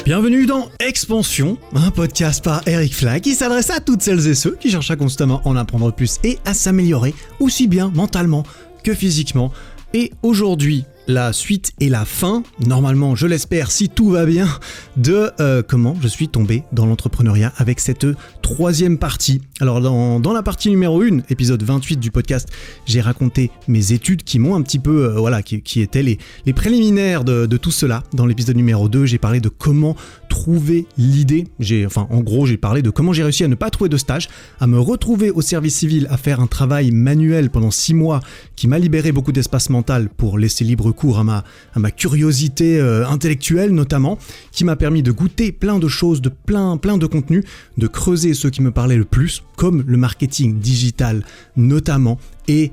Bienvenue dans Expansion, un podcast par Eric Flack qui s'adresse à toutes celles et ceux qui cherchent à constamment en apprendre plus et à s'améliorer aussi bien mentalement que physiquement. Et aujourd'hui, la suite et la fin, normalement je l'espère si tout va bien, de comment je suis tombé dans l'entrepreneuriat avec cette troisième partie. Alors dans la partie numéro 1, épisode 28 du podcast, j'ai raconté mes études qui m'ont un petit peu, qui étaient les préliminaires de tout cela. Dans l'épisode numéro 2, j'ai parlé de comment trouver l'idée. J'ai parlé de comment j'ai réussi à ne pas trouver de stage, à me retrouver au service civil, à faire un travail manuel pendant 6 mois qui m'a libéré beaucoup d'espace mental pour laisser libre cours à ma curiosité intellectuelle notamment, qui m'a permis de goûter plein de choses, de plein de contenus, de creuser ceux qui me parlaient le plus, comme le marketing digital notamment, et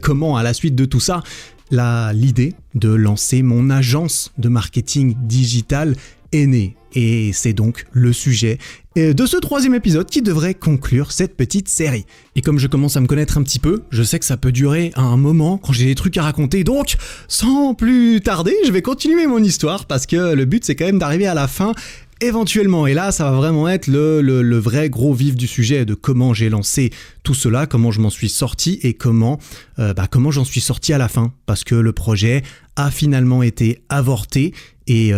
comment à la suite de tout ça, l'idée de lancer mon agence de marketing digital est née. Et c'est donc le sujet de ce troisième épisode qui devrait conclure cette petite série. Et comme je commence à me connaître un petit peu, je sais que ça peut durer un moment quand j'ai des trucs à raconter. Donc, sans plus tarder, je vais continuer mon histoire parce que le but c'est quand même d'arriver à la fin éventuellement. Et là, ça va vraiment être le vrai gros vif du sujet de comment j'ai lancé tout cela, comment je m'en suis sorti et comment j'en suis sorti à la fin. Parce que le projet a finalement été avorté. Et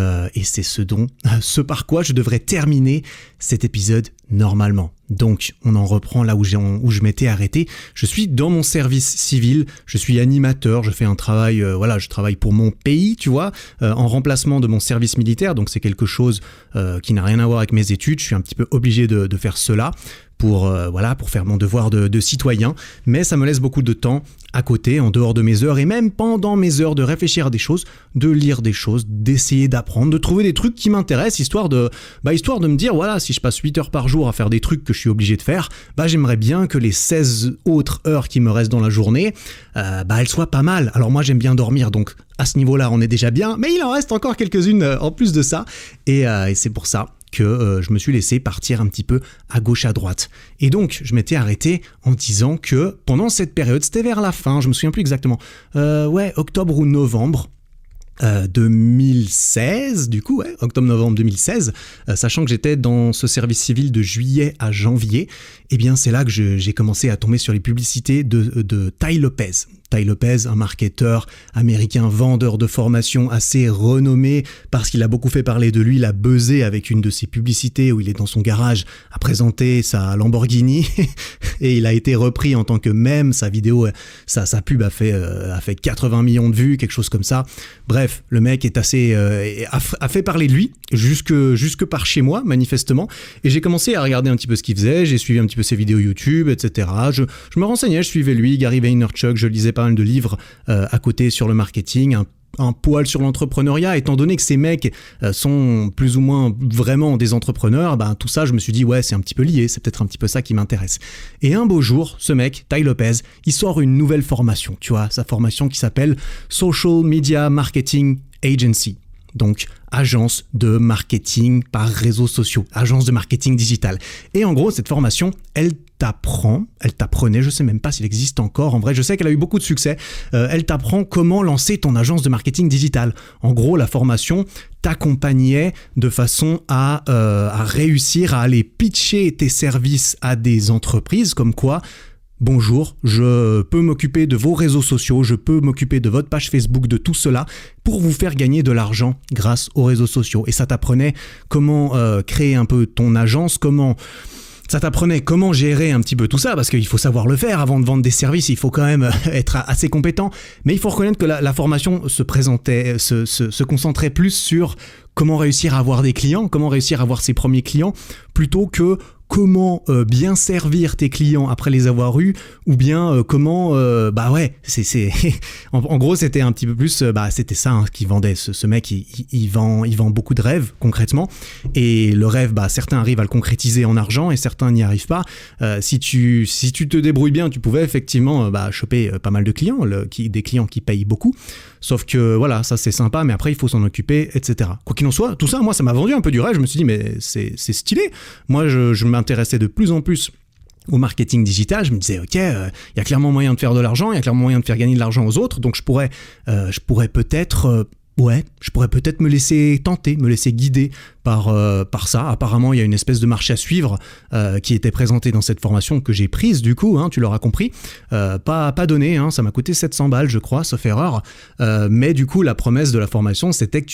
c'est ce par quoi je devrais terminer cet épisode normalement. Donc, on en reprend là où je m'étais arrêté. Je suis dans mon service civil, je suis animateur, je fais un travail, je travaille pour mon pays, tu vois, en remplacement de mon service militaire. Donc, c'est quelque chose qui n'a rien à voir avec mes études. Je suis un petit peu obligé de faire cela pour faire mon devoir de citoyen. Mais ça me laisse beaucoup de temps à côté, en dehors de mes heures et même pendant mes heures, de réfléchir à des choses, de lire des choses, d'essayer d'apprendre, de trouver des trucs qui m'intéressent, histoire de me dire, voilà, si je passe 8 heures par jour à faire des trucs que je suis obligé de faire, j'aimerais bien que les 16 autres heures qui me restent dans la journée, elles soient pas mal. Alors moi, j'aime bien dormir, donc à ce niveau-là, on est déjà bien, mais il en reste encore quelques-unes en plus de ça, et c'est pour ça que je me suis laissé partir un petit peu à gauche à droite. Et donc, je m'étais arrêté en disant que pendant cette période, c'était vers la fin, je me souviens plus exactement, octobre ou novembre 2016, du coup, octobre-novembre 2016, sachant que j'étais dans ce service civil de juillet à janvier, eh bien c'est là que j'ai commencé à tomber sur les publicités de Tai Lopez. Tai Lopez, un marketeur américain, vendeur de formation assez renommé parce qu'il a beaucoup fait parler de lui. Il a buzzé avec une de ses publicités où il est dans son garage à présenter sa Lamborghini et il a été repris en tant que mème. Sa vidéo, sa pub a fait 80 millions de vues, quelque chose comme ça. Bref, le mec est a fait parler de lui jusque par chez moi, manifestement. Et j'ai commencé à regarder un petit peu ce qu'il faisait. J'ai suivi un petit peu ses vidéos YouTube, etc. Je me renseignais, je suivais lui, Gary Vaynerchuk, je lisais pas mal de livres à côté sur le marketing, un poil sur l'entrepreneuriat, étant donné que ces mecs sont plus ou moins vraiment des entrepreneurs, tout ça, je me suis dit, ouais, c'est un petit peu lié, c'est peut-être un petit peu ça qui m'intéresse. Et un beau jour, ce mec, Tai Lopez, il sort une nouvelle formation, tu vois, sa formation qui s'appelle Social Media Marketing Agency. Donc, agence de marketing par réseaux sociaux, agence de marketing digital. Et en gros, cette formation, elle t'apprenait, je sais même pas s'il existe encore, en vrai, je sais qu'elle a eu beaucoup de succès, elle t'apprend comment lancer ton agence de marketing digital. En gros, la formation t'accompagnait de façon à réussir à aller pitcher tes services à des entreprises, comme quoi, bonjour, je peux m'occuper de vos réseaux sociaux, je peux m'occuper de votre page Facebook, de tout cela, pour vous faire gagner de l'argent grâce aux réseaux sociaux. Et ça t'apprenait comment créer un peu ton agence, ça t'apprenait comment gérer un petit peu tout ça, parce qu'il faut savoir le faire avant de vendre des services, il faut quand même être assez compétent. Mais il faut reconnaître que la formation se concentrait plus sur comment réussir à avoir des clients, comment réussir à avoir ses premiers clients, plutôt que comment bien servir tes clients après les avoir eus, ou bien comment en gros c'était un petit peu plus c'était ça qui vendait. Ce mec il vend beaucoup de rêves concrètement, et le rêve certains arrivent à le concrétiser en argent et certains n'y arrivent pas. Si tu te débrouilles bien, tu pouvais effectivement choper pas mal de clients, des clients qui payent beaucoup. Sauf que voilà, ça c'est sympa, mais après il faut s'en occuper, etc. Quoi qu'il en soit, tout ça, moi ça m'a vendu un peu du rêve. Je me suis dit, mais c'est stylé. Moi je m'intéressais de plus en plus au marketing digital. Je me disais, ok, il y a clairement moyen de faire de l'argent, il y a clairement moyen de faire gagner de l'argent aux autres, donc je pourrais peut-être Ouais, je pourrais peut-être me laisser tenter, me laisser guider par ça. Apparemment, il y a une espèce de marche à suivre qui était présentée dans cette formation que j'ai prise du coup, tu l'auras compris. Pas donné, ça m'a coûté 700 balles je crois, sauf erreur. Mais du coup, la promesse de la formation, c'était que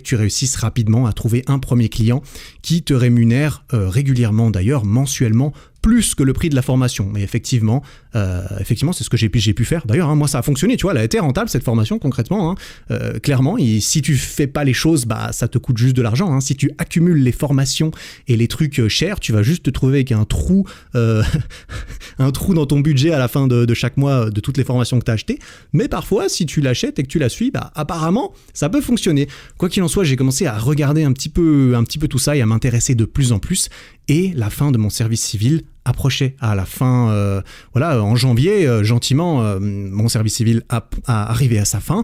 tu réussisses rapidement à trouver un premier client qui te rémunère régulièrement d'ailleurs, mensuellement, plus que le prix de la formation. Mais effectivement, c'est ce que j'ai pu faire. D'ailleurs, moi, ça a fonctionné, tu vois, elle a été rentable, cette formation, concrètement. Clairement, si tu fais pas les choses, ça te coûte juste de l'argent. Si tu accumules les formations et les trucs chers, tu vas juste te trouver avec un trou dans ton budget à la fin de chaque mois de toutes les formations que tu as achetées. Mais parfois, si tu l'achètes et que tu la suis, apparemment, ça peut fonctionner. Quoi qu'il en soit, j'ai commencé à regarder un petit peu tout ça et à m'intéresser de plus en plus. Et la fin de mon service civil approchait. À la fin, en janvier, gentiment, mon service civil a arrivé à sa fin.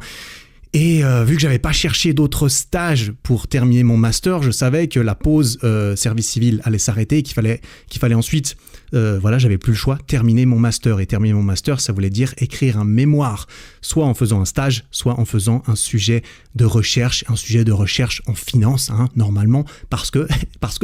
Et vu que j'avais pas cherché d'autres stages pour terminer mon master, je savais que la pause service civil allait s'arrêter et qu'il fallait ensuite, j'avais plus le choix, terminer mon master. Et terminer mon master, ça voulait dire écrire un mémoire, soit en faisant un stage, soit en faisant un sujet de recherche en finance, normalement, parce que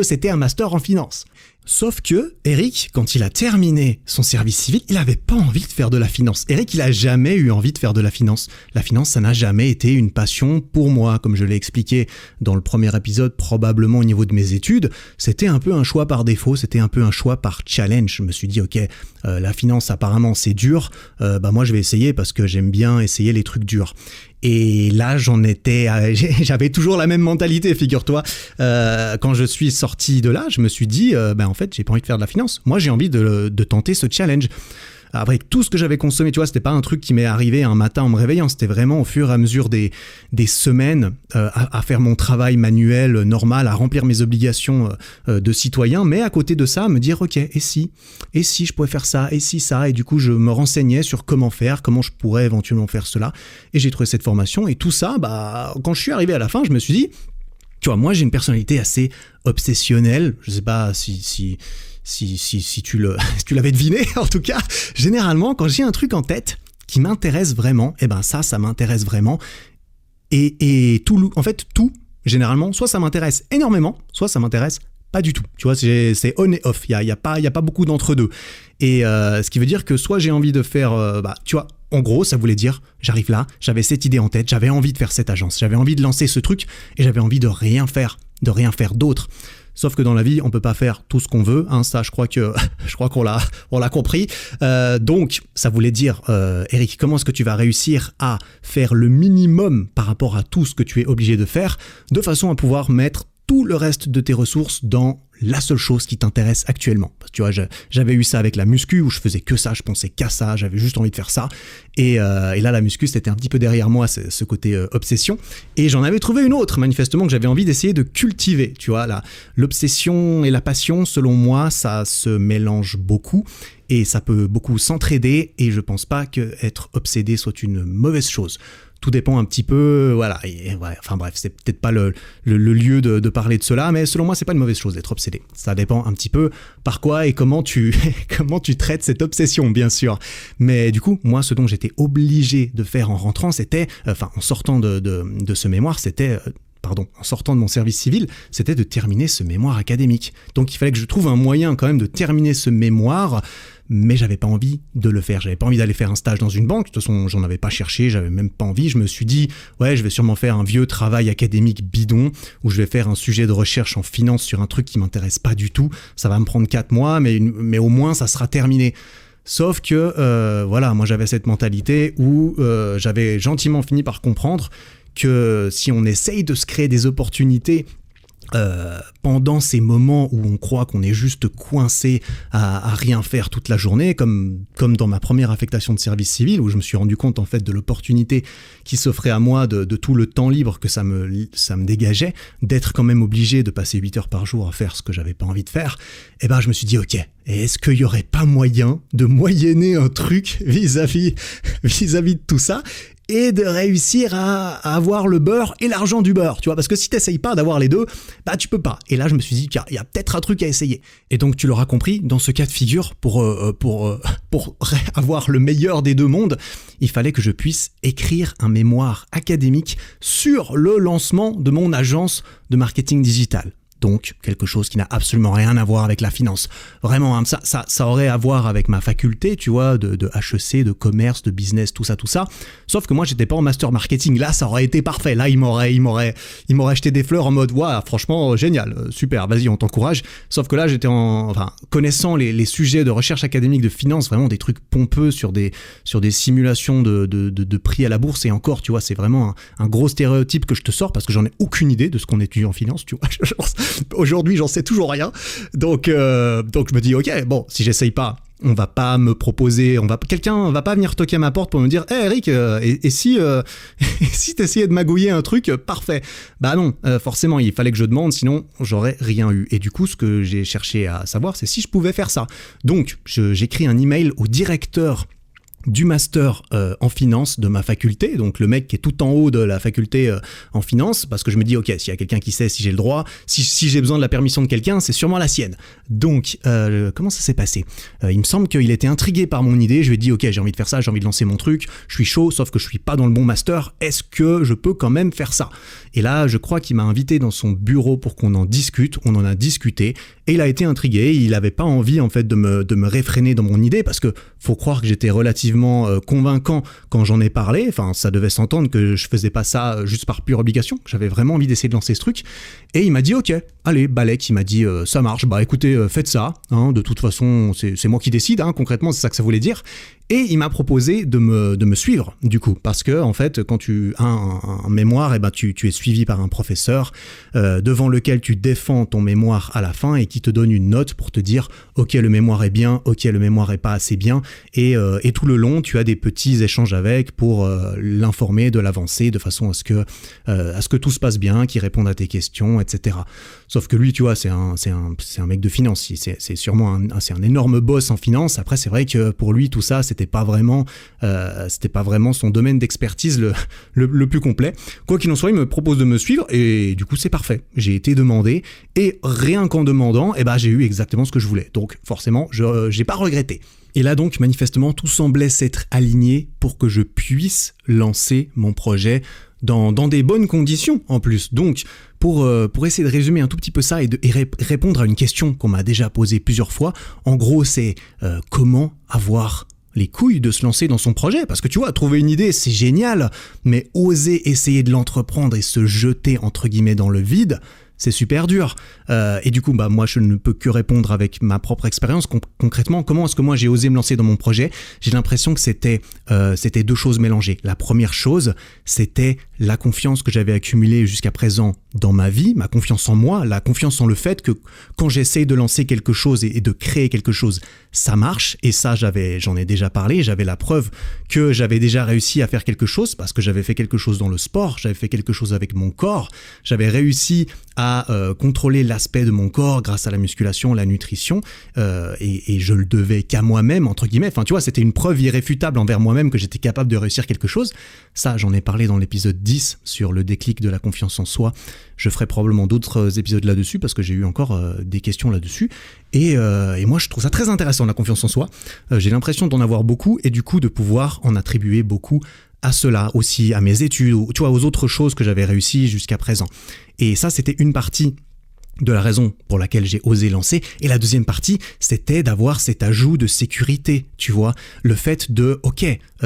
c'était un master en finance. Sauf que Eric, quand il a terminé son service civil, il avait pas envie de faire de la finance. Eric, il a jamais eu envie de faire de la finance. La finance, ça n'a jamais été une passion pour moi. Comme je l'ai expliqué dans le premier épisode, probablement au niveau de mes études, c'était un peu un choix par défaut, c'était un peu un choix par challenge. Je me suis dit, ok, la finance apparemment c'est dur, moi je vais essayer parce que j'aime bien essayer les trucs durs. Et là, j'avais toujours la même mentalité, figure-toi. Quand je suis sorti de là, je me suis dit, en fait, j'ai pas envie de faire de la finance. Moi, j'ai envie de tenter ce challenge. Avec tout ce que j'avais consommé, tu vois, c'était pas un truc qui m'est arrivé un matin en me réveillant, c'était vraiment au fur et à mesure des semaines à faire mon travail manuel normal, à remplir mes obligations de citoyen, mais à côté de ça, me dire, ok, et si je pouvais faire ça, et si ça, et du coup, je me renseignais sur comment je pourrais éventuellement faire cela, et j'ai trouvé cette formation, et tout ça, quand je suis arrivé à la fin, je me suis dit, tu vois, moi, j'ai une personnalité assez obsessionnelle, je sais pas si tu l'avais deviné, en tout cas, généralement, quand j'ai un truc en tête qui m'intéresse vraiment, ça m'intéresse vraiment. Et tout, généralement, soit ça m'intéresse énormément, soit ça m'intéresse pas du tout. Tu vois, c'est on et off. Il y a pas beaucoup d'entre-deux. Et ce qui veut dire que soit j'ai envie de faire, tu vois, en gros, ça voulait dire, j'arrive là, j'avais cette idée en tête, j'avais envie de faire cette agence, j'avais envie de lancer ce truc, et j'avais envie de rien faire d'autre. Sauf que dans la vie, on peut pas faire tout ce qu'on veut. Ça, je crois qu'on l'a compris. Donc, ça voulait dire, Eric, comment est-ce que tu vas réussir à faire le minimum par rapport à tout ce que tu es obligé de faire, de façon à pouvoir mettre tout le reste de tes ressources dans la seule chose qui t'intéresse actuellement. Parce que tu vois, j'avais eu ça avec la muscu où je faisais que ça, je pensais qu'à ça, j'avais juste envie de faire ça. Et là, la muscu, c'était un petit peu derrière moi, ce côté obsession. Et j'en avais trouvé une autre, manifestement, que j'avais envie d'essayer de cultiver. Tu vois, l'obsession et la passion, selon moi, ça se mélange beaucoup. Et ça peut beaucoup s'entraider. Et je pense pas qu'être obsédé soit une mauvaise chose. Tout dépend un petit peu, voilà. Enfin bref, c'est peut-être pas le lieu de parler de cela, mais selon moi, c'est pas une mauvaise chose d'être obsédé. Ça dépend un petit peu par quoi et comment tu traites cette obsession, bien sûr. Mais du coup, moi, ce dont j'étais obligé de faire en rentrant, en sortant de ce mémoire, en sortant de mon service civil, c'était de terminer ce mémoire académique. Donc il fallait que je trouve un moyen quand même de terminer ce mémoire, mais j'avais pas envie de le faire. J'avais pas envie d'aller faire un stage dans une banque. De toute façon, j'en avais pas cherché, j'avais même pas envie. Je me suis dit, ouais, je vais sûrement faire un vieux travail académique bidon, où je vais faire un sujet de recherche en finance sur un truc qui m'intéresse pas du tout. Ça va me prendre 4 mois, mais au moins ça sera terminé. Sauf que, moi j'avais cette mentalité où j'avais gentiment fini par comprendre que si on essaye de se créer des opportunités pendant ces moments où on croit qu'on est juste coincé à rien faire toute la journée, comme dans ma première affectation de service civil, où je me suis rendu compte en fait de l'opportunité qui s'offrait à moi, de tout le temps libre que ça me dégageait, d'être quand même obligé de passer 8 heures par jour à faire ce que j'avais pas envie de faire. Je me suis dit, ok, est-ce qu'il y aurait pas moyen de moyenner un truc vis-à-vis de tout ça et de réussir à avoir le beurre et l'argent du beurre, tu vois, parce que si t'essayes pas d'avoir les deux, bah tu peux pas. Et là je me suis dit qu'il y a peut-être un truc à essayer. Et donc tu l'auras compris, dans ce cas de figure, pour avoir le meilleur des deux mondes, il fallait que je puisse écrire un mémoire académique sur le lancement de mon agence de marketing digital. Donc, quelque chose qui n'a absolument rien à voir avec la finance. Vraiment, hein, ça aurait à voir avec ma faculté, tu vois, de HEC, de commerce, de business, tout ça. Sauf que moi, j'étais pas en master marketing. Là, ça aurait été parfait. Là, il m'aurait acheté des fleurs en mode, waouh, franchement, génial, super, vas-y, on t'encourage. Sauf que là, j'étais connaissant les sujets de recherche académique de finance, vraiment des trucs pompeux sur des simulations de prix à la bourse. Et encore, tu vois, c'est vraiment un gros stéréotype que je te sors parce que j'en ai aucune idée de ce qu'on étudie en finance, tu vois. Aujourd'hui, j'en sais toujours rien. Donc je me dis, ok, bon, si j'essaye pas, on va pas me proposer, quelqu'un va pas venir toquer à ma porte pour me dire, hey Eric, et si t'essayais de magouiller un truc, parfait. Bah non, forcément, il fallait que je demande, sinon j'aurais rien eu. Et du coup, ce que j'ai cherché à savoir, c'est si je pouvais faire ça. Donc, j'écris un email au directeur du master en finance de ma faculté, donc le mec qui est tout en haut de la faculté en finance, parce que je me dis, ok, s'il y a quelqu'un qui sait si j'ai le droit, si j'ai besoin de la permission de quelqu'un, c'est sûrement la sienne. Donc, comment ça s'est passé ? Il me semble qu'il était intrigué par mon idée, je lui ai dit, ok, j'ai envie de faire ça, j'ai envie de lancer mon truc, je suis chaud, sauf que je suis pas dans le bon master, est-ce que je peux quand même faire ça ? Et là, je crois qu'il m'a invité dans son bureau pour qu'on en discute, on en a discuté, et il a été intrigué, il avait pas envie en fait de me réfréner dans mon idée, parce que faut croire que j'étais relativement convaincant quand j'en ai parlé, enfin ça devait s'entendre que je faisais pas ça juste par pure obligation, j'avais vraiment envie d'essayer de lancer ce truc, et il m'a dit ok, allez, Balek, il m'a dit ça marche, bah écoutez, faites ça, hein, de toute façon c'est moi qui décide, hein, concrètement c'est ça que ça voulait dire, et il m'a proposé de me suivre du coup, parce que en fait quand tu as un mémoire, et ben tu es suivi par un professeur devant lequel tu défends ton mémoire à la fin et qui te donne une note pour te dire ok le mémoire est bien, ok le mémoire est pas assez bien, et tout le long tu as des petits échanges avec pour l'informer de l'avancée de façon à ce que tout se passe bien, qu'il réponde à tes questions, etc. Sauf que lui tu vois c'est un mec de finance, c'est sûrement c'est un énorme boss en finance. Après c'est vrai que pour lui tout ça c'était pas vraiment son domaine d'expertise le plus complet. Quoi qu'il en soit, il me propose de me suivre et du coup c'est parfait. J'ai été demandé et rien qu'en demandant, j'ai eu exactement ce que je voulais. Donc forcément, j'ai pas regretté. Et là donc, manifestement, tout semblait s'être aligné pour que je puisse lancer mon projet dans des bonnes conditions en plus. Donc, pour essayer de résumer un tout petit peu ça et répondre à une question qu'on m'a déjà posée plusieurs fois, en gros, c'est comment avoir les couilles de se lancer dans son projet, parce que tu vois, trouver une idée, c'est génial, mais oser essayer de l'entreprendre et se jeter, entre guillemets, dans le vide, c'est super dur. Et du coup, moi, je ne peux que répondre avec ma propre expérience. Concrètement, comment est-ce que moi, j'ai osé me lancer dans mon projet ? J'ai l'impression que c'était deux choses mélangées. La première chose, c'était la confiance que j'avais accumulée jusqu'à présent dans ma vie, ma confiance en moi, la confiance en le fait que quand j'essaye de lancer quelque chose et de créer quelque chose, ça marche. Et ça, j'en ai déjà parlé. J'avais la preuve que j'avais déjà réussi à faire quelque chose parce que j'avais fait quelque chose dans le sport, j'avais fait quelque chose avec mon corps, j'avais réussi à contrôler l'aspect de mon corps grâce à la musculation, la nutrition, et je le devais qu'à moi-même, entre guillemets. Enfin, tu vois, c'était une preuve irréfutable envers moi-même que j'étais capable de réussir quelque chose. Ça, j'en ai parlé dans l'épisode 10 sur le déclic de la confiance en soi. Je ferai probablement d'autres épisodes là-dessus parce que j'ai eu encore des questions là-dessus. Et moi, je trouve ça très intéressant, la confiance en soi. J'ai l'impression d'en avoir beaucoup et du coup de pouvoir en attribuer beaucoup à cela aussi, à mes études, tu vois, aux autres choses que j'avais réussi jusqu'à présent. Et ça, c'était une partie de la raison pour laquelle j'ai osé lancer. Et la deuxième partie, c'était d'avoir cet ajout de sécurité, tu vois. Le fait de,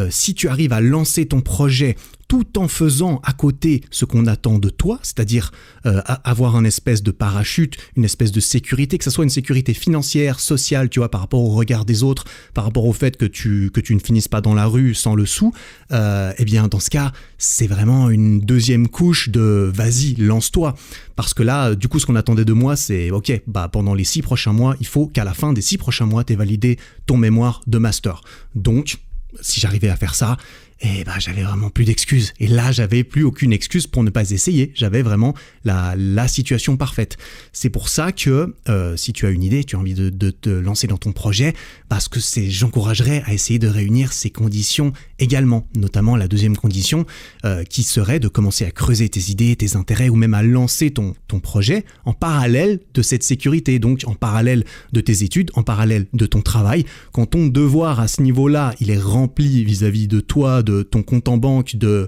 si tu arrives à lancer ton projet tout en faisant à côté ce qu'on attend de toi, c'est-à-dire avoir un espèce de parachute, une espèce de sécurité, que ce soit une sécurité financière, sociale, tu vois, par rapport au regard des autres, par rapport au fait que tu ne finisses pas dans la rue sans le sou, dans ce cas, c'est vraiment une deuxième couche de vas-y, lance-toi. Parce que là, du coup, ce qu'on attendait de moi, c'est pendant les 6 prochains mois, il faut qu'à la fin des 6 prochains mois, tu aies validé ton mémoire de master. Donc, si j'arrivais à faire ça, et bah j'avais vraiment plus d'excuses. Et là, j'avais plus aucune excuse pour ne pas essayer. J'avais vraiment la situation parfaite. C'est pour ça que si tu as une idée, tu as envie de te lancer dans ton projet, parce que j'encouragerais à essayer de réunir ces conditions également. Notamment la deuxième condition qui serait de commencer à creuser tes idées, tes intérêts, ou même à lancer ton projet en parallèle de cette sécurité. Donc en parallèle de tes études, en parallèle de ton travail. Quand ton devoir à ce niveau-là, il est rempli vis-à-vis de toi, de ton compte en banque, de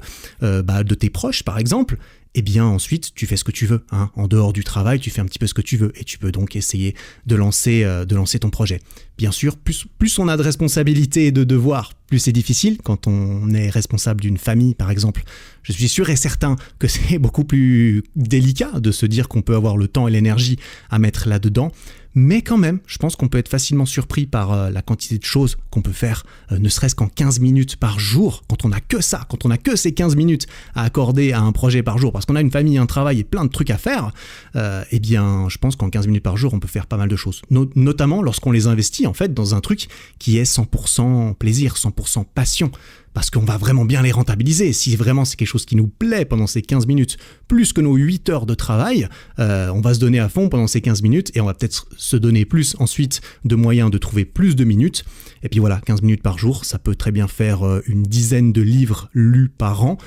tes proches par exemple, et bien ensuite tu fais ce que tu veux. En dehors du travail, tu fais un petit peu ce que tu veux et tu peux donc essayer de lancer ton projet. Bien sûr, plus on a de responsabilités et de devoirs, plus c'est difficile. Quand on est responsable d'une famille par exemple, je suis sûr et certain que c'est beaucoup plus délicat de se dire qu'on peut avoir le temps et l'énergie à mettre là-dedans. Mais quand même, je pense qu'on peut être facilement surpris par la quantité de choses qu'on peut faire, ne serait-ce qu'en 15 minutes par jour, quand on n'a que ça, quand on n'a que ces 15 minutes à accorder à un projet par jour, parce qu'on a une famille, un travail et plein de trucs à faire, eh bien, je pense qu'en 15 minutes par jour, on peut faire pas mal de choses. Notamment lorsqu'on les investit, en fait, dans un truc qui est 100% plaisir, 100% passion. Parce qu'on va vraiment bien les rentabiliser. Si vraiment c'est quelque chose qui nous plaît pendant ces 15 minutes, plus que nos 8 heures de travail, on va se donner à fond pendant ces 15 minutes et on va peut-être se donner plus ensuite de moyens de trouver plus de minutes. Et puis voilà, 15 minutes par jour, ça peut très bien faire une dizaine de livres lus par an.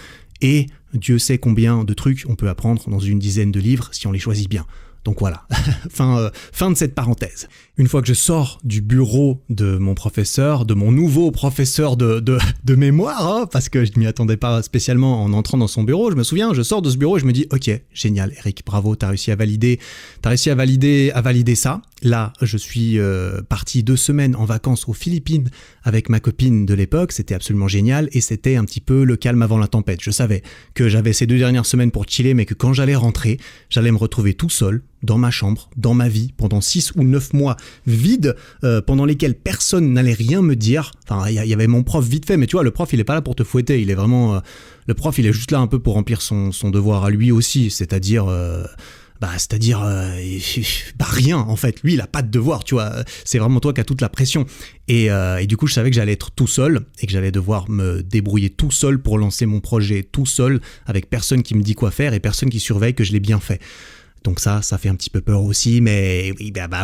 Et Dieu sait combien de trucs on peut apprendre dans une dizaine de livres si on les choisit bien. Donc voilà, fin de cette parenthèse. Une fois que je sors du bureau de mon professeur, de mon nouveau professeur de mémoire, parce que je ne m'y attendais pas spécialement en entrant dans son bureau, je me souviens, je sors de ce bureau et je me dis « Ok, génial Eric, bravo, t'as réussi à valider ça. » Là, je suis parti 2 semaines en vacances aux Philippines avec ma copine de l'époque, c'était absolument génial et c'était un petit peu le calme avant la tempête. Je savais que j'avais ces 2 dernières semaines pour chiller, mais que quand j'allais rentrer, j'allais me retrouver tout seul, dans ma chambre, dans ma vie, pendant 6 ou 9 mois vides, pendant lesquels personne n'allait rien me dire. Enfin, il y avait mon prof vite fait, mais tu vois, le prof, il est pas là pour te fouetter, il est vraiment... le prof, il est juste là un peu pour remplir son devoir à lui aussi, c'est-à-dire rien en fait. Lui, il a pas de devoir, tu vois. C'est vraiment toi qui as toute la pression. Et du coup, je savais que j'allais être tout seul et que j'allais devoir me débrouiller tout seul pour lancer mon projet tout seul, avec personne qui me dit quoi faire et personne qui surveille que je l'ai bien fait. Donc ça fait un petit peu peur aussi, mais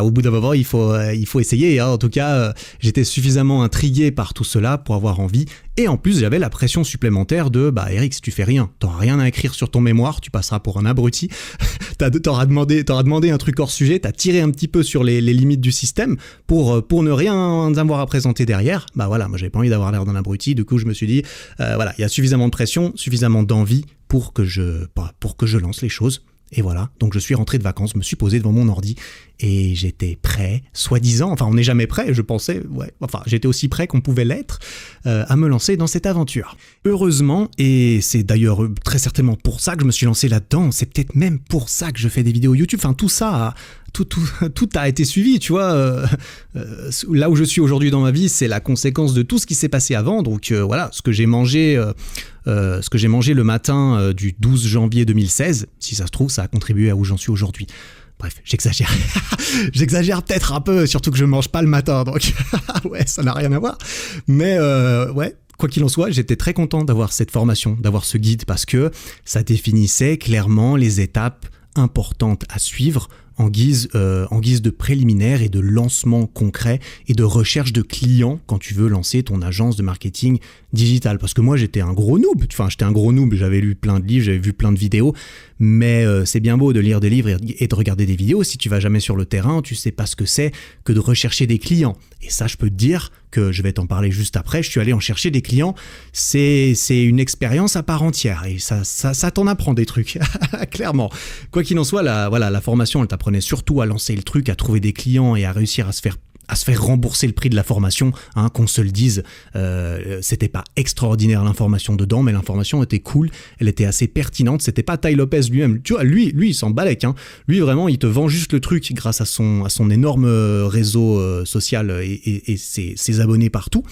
au bout d'un moment, il faut essayer. En tout cas, j'étais suffisamment intrigué par tout cela pour avoir envie. Et en plus, j'avais la pression supplémentaire de « Eric, si tu fais rien, t'auras rien à écrire sur ton mémoire, tu passeras pour un abruti. T'auras demandé un truc hors sujet, t'as tiré un petit peu sur les limites du système pour ne rien avoir à présenter derrière. » Moi, j'avais pas envie d'avoir l'air d'un abruti. Du coup, je me suis dit, il y a suffisamment de pression, suffisamment d'envie pour que je lance les choses. Et voilà, donc je suis rentré de vacances, me suis posé devant mon ordi et j'étais prêt, soi-disant, enfin on n'est jamais prêt, je pensais, j'étais aussi prêt qu'on pouvait l'être, à me lancer dans cette aventure. Heureusement, et c'est d'ailleurs très certainement pour ça que je me suis lancé là-dedans, c'est peut-être même pour ça que je fais des vidéos YouTube, enfin tout ça, tout a été suivi, tu vois. Là où je suis aujourd'hui dans ma vie, c'est la conséquence de tout ce qui s'est passé avant, donc ce que j'ai mangé le matin du 12 janvier 2016, si ça se trouve, ça a contribué à où j'en suis aujourd'hui. Bref, j'exagère. J'exagère peut-être un peu, surtout que je ne mange pas le matin, donc ouais, ça n'a rien à voir. Mais quoi qu'il en soit, j'étais très content d'avoir cette formation, d'avoir ce guide, parce que ça définissait clairement les étapes importantes à suivre en guise de préliminaire et de lancement concret et de recherche de clients quand tu veux lancer ton agence de marketing digital. Parce que moi, j'étais un gros noob. J'avais lu plein de livres, j'avais vu plein de vidéos, mais c'est bien beau de lire des livres et de regarder des vidéos. Si tu vas jamais sur le terrain, tu sais pas ce que c'est que de rechercher des clients. Et ça, je peux te dire que je vais t'en parler juste après. Je suis allé en chercher des clients. C'est une expérience à part entière et ça t'en apprend des trucs, clairement. Quoi qu'il en soit, la formation, elle t'apprenait surtout à lancer le truc, à trouver des clients et à réussir à se faire rembourser le prix de la formation, qu'on se le dise. C'était pas extraordinaire l'information dedans, mais l'information était cool, elle était assez pertinente. C'était pas Tai Lopez lui-même, tu vois, lui il s'en balèque, lui vraiment il te vend juste le truc grâce à son énorme réseau social et ses abonnés partout,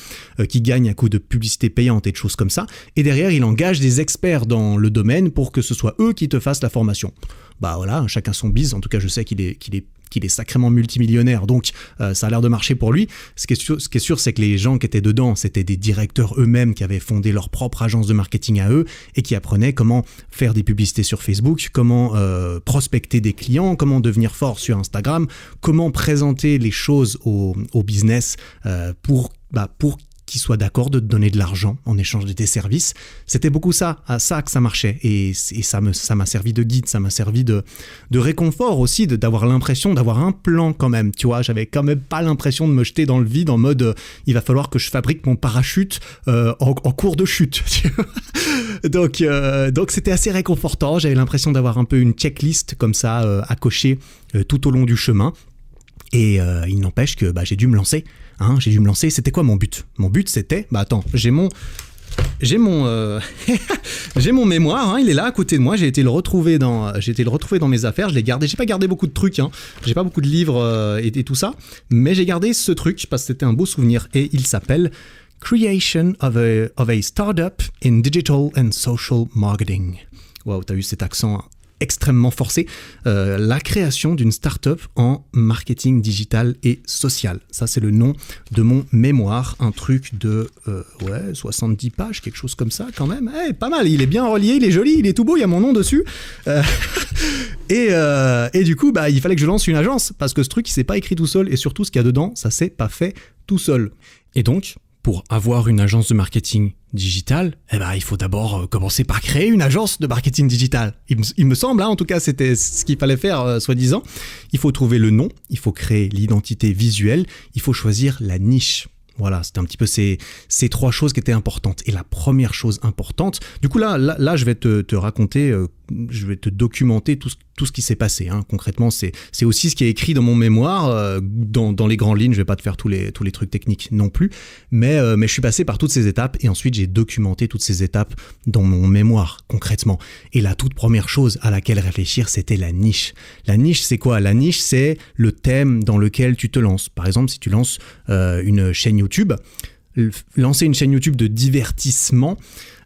qui gagne à coup de publicité payante et de choses comme ça, et derrière il engage des experts dans le domaine pour que ce soit eux qui te fassent la formation. Chacun son bise. En tout cas, je sais qu'il est qu'il est sacrément multimillionnaire, donc ça a l'air de marcher pour lui. Ce qui est sûr, c'est que les gens qui étaient dedans, c'était des directeurs eux-mêmes qui avaient fondé leur propre agence de marketing à eux et qui apprenaient comment faire des publicités sur Facebook, comment prospecter des clients, comment devenir fort sur Instagram, comment présenter les choses au business pour qu'ils soient d'accord de te donner de l'argent en échange de tes services. C'était beaucoup à ça que ça marchait. Et ça m'a servi de guide, ça m'a servi de réconfort aussi, d'avoir l'impression d'avoir un plan quand même. Tu vois, j'avais quand même pas l'impression de me jeter dans le vide en mode il va falloir que je fabrique mon parachute en cours de chute. Donc c'était assez réconfortant. J'avais l'impression d'avoir un peu une checklist comme ça à cocher tout au long du chemin. Et il n'empêche que j'ai dû me lancer. J'ai dû me lancer. C'était quoi mon but ? Mon but, c'était... j'ai mon mémoire, il est là à côté de moi. J'ai été le retrouver dans mes affaires. Je l'ai gardé. J'ai pas gardé beaucoup de trucs, j'ai pas beaucoup de livres et tout ça, mais j'ai gardé ce truc parce que c'était un beau souvenir et il s'appelle Creation of a Startup in Digital and Social Marketing. Waouh, t'as eu cet accent extrêmement forcé, la création d'une start-up en marketing digital et social. Ça, c'est le nom de mon mémoire, un truc de 70 pages, quelque chose comme ça quand même. Pas mal, il est bien relié, il est joli, il est tout beau, il y a mon nom dessus. Et du coup, il fallait que je lance une agence, parce que ce truc, il s'est pas écrit tout seul, et surtout, ce qu'il y a dedans, ça s'est pas fait tout seul. Et donc, pour avoir une agence de marketing digital, il faut d'abord commencer par créer une agence de marketing digital. Il me semble, en tout cas, c'était ce qu'il fallait faire, soi-disant. Il faut trouver le nom, il faut créer l'identité visuelle, il faut choisir la niche. Voilà, c'était un petit peu ces trois choses qui étaient importantes. Et la première chose importante, du coup là je vais te raconter, je vais te documenter tout ce qui s'est passé. Concrètement, c'est aussi ce qui est écrit dans mon mémoire, dans les grandes lignes. Je vais pas te faire tous les trucs techniques non plus, mais je suis passé par toutes ces étapes et ensuite j'ai documenté toutes ces étapes dans mon mémoire concrètement. Et la toute première chose à laquelle réfléchir, c'était la niche. La niche, c'est quoi ? La niche, c'est le thème dans lequel tu te lances. Par exemple, si tu lances une chaîne YouTube, lancer une chaîne YouTube de divertissement,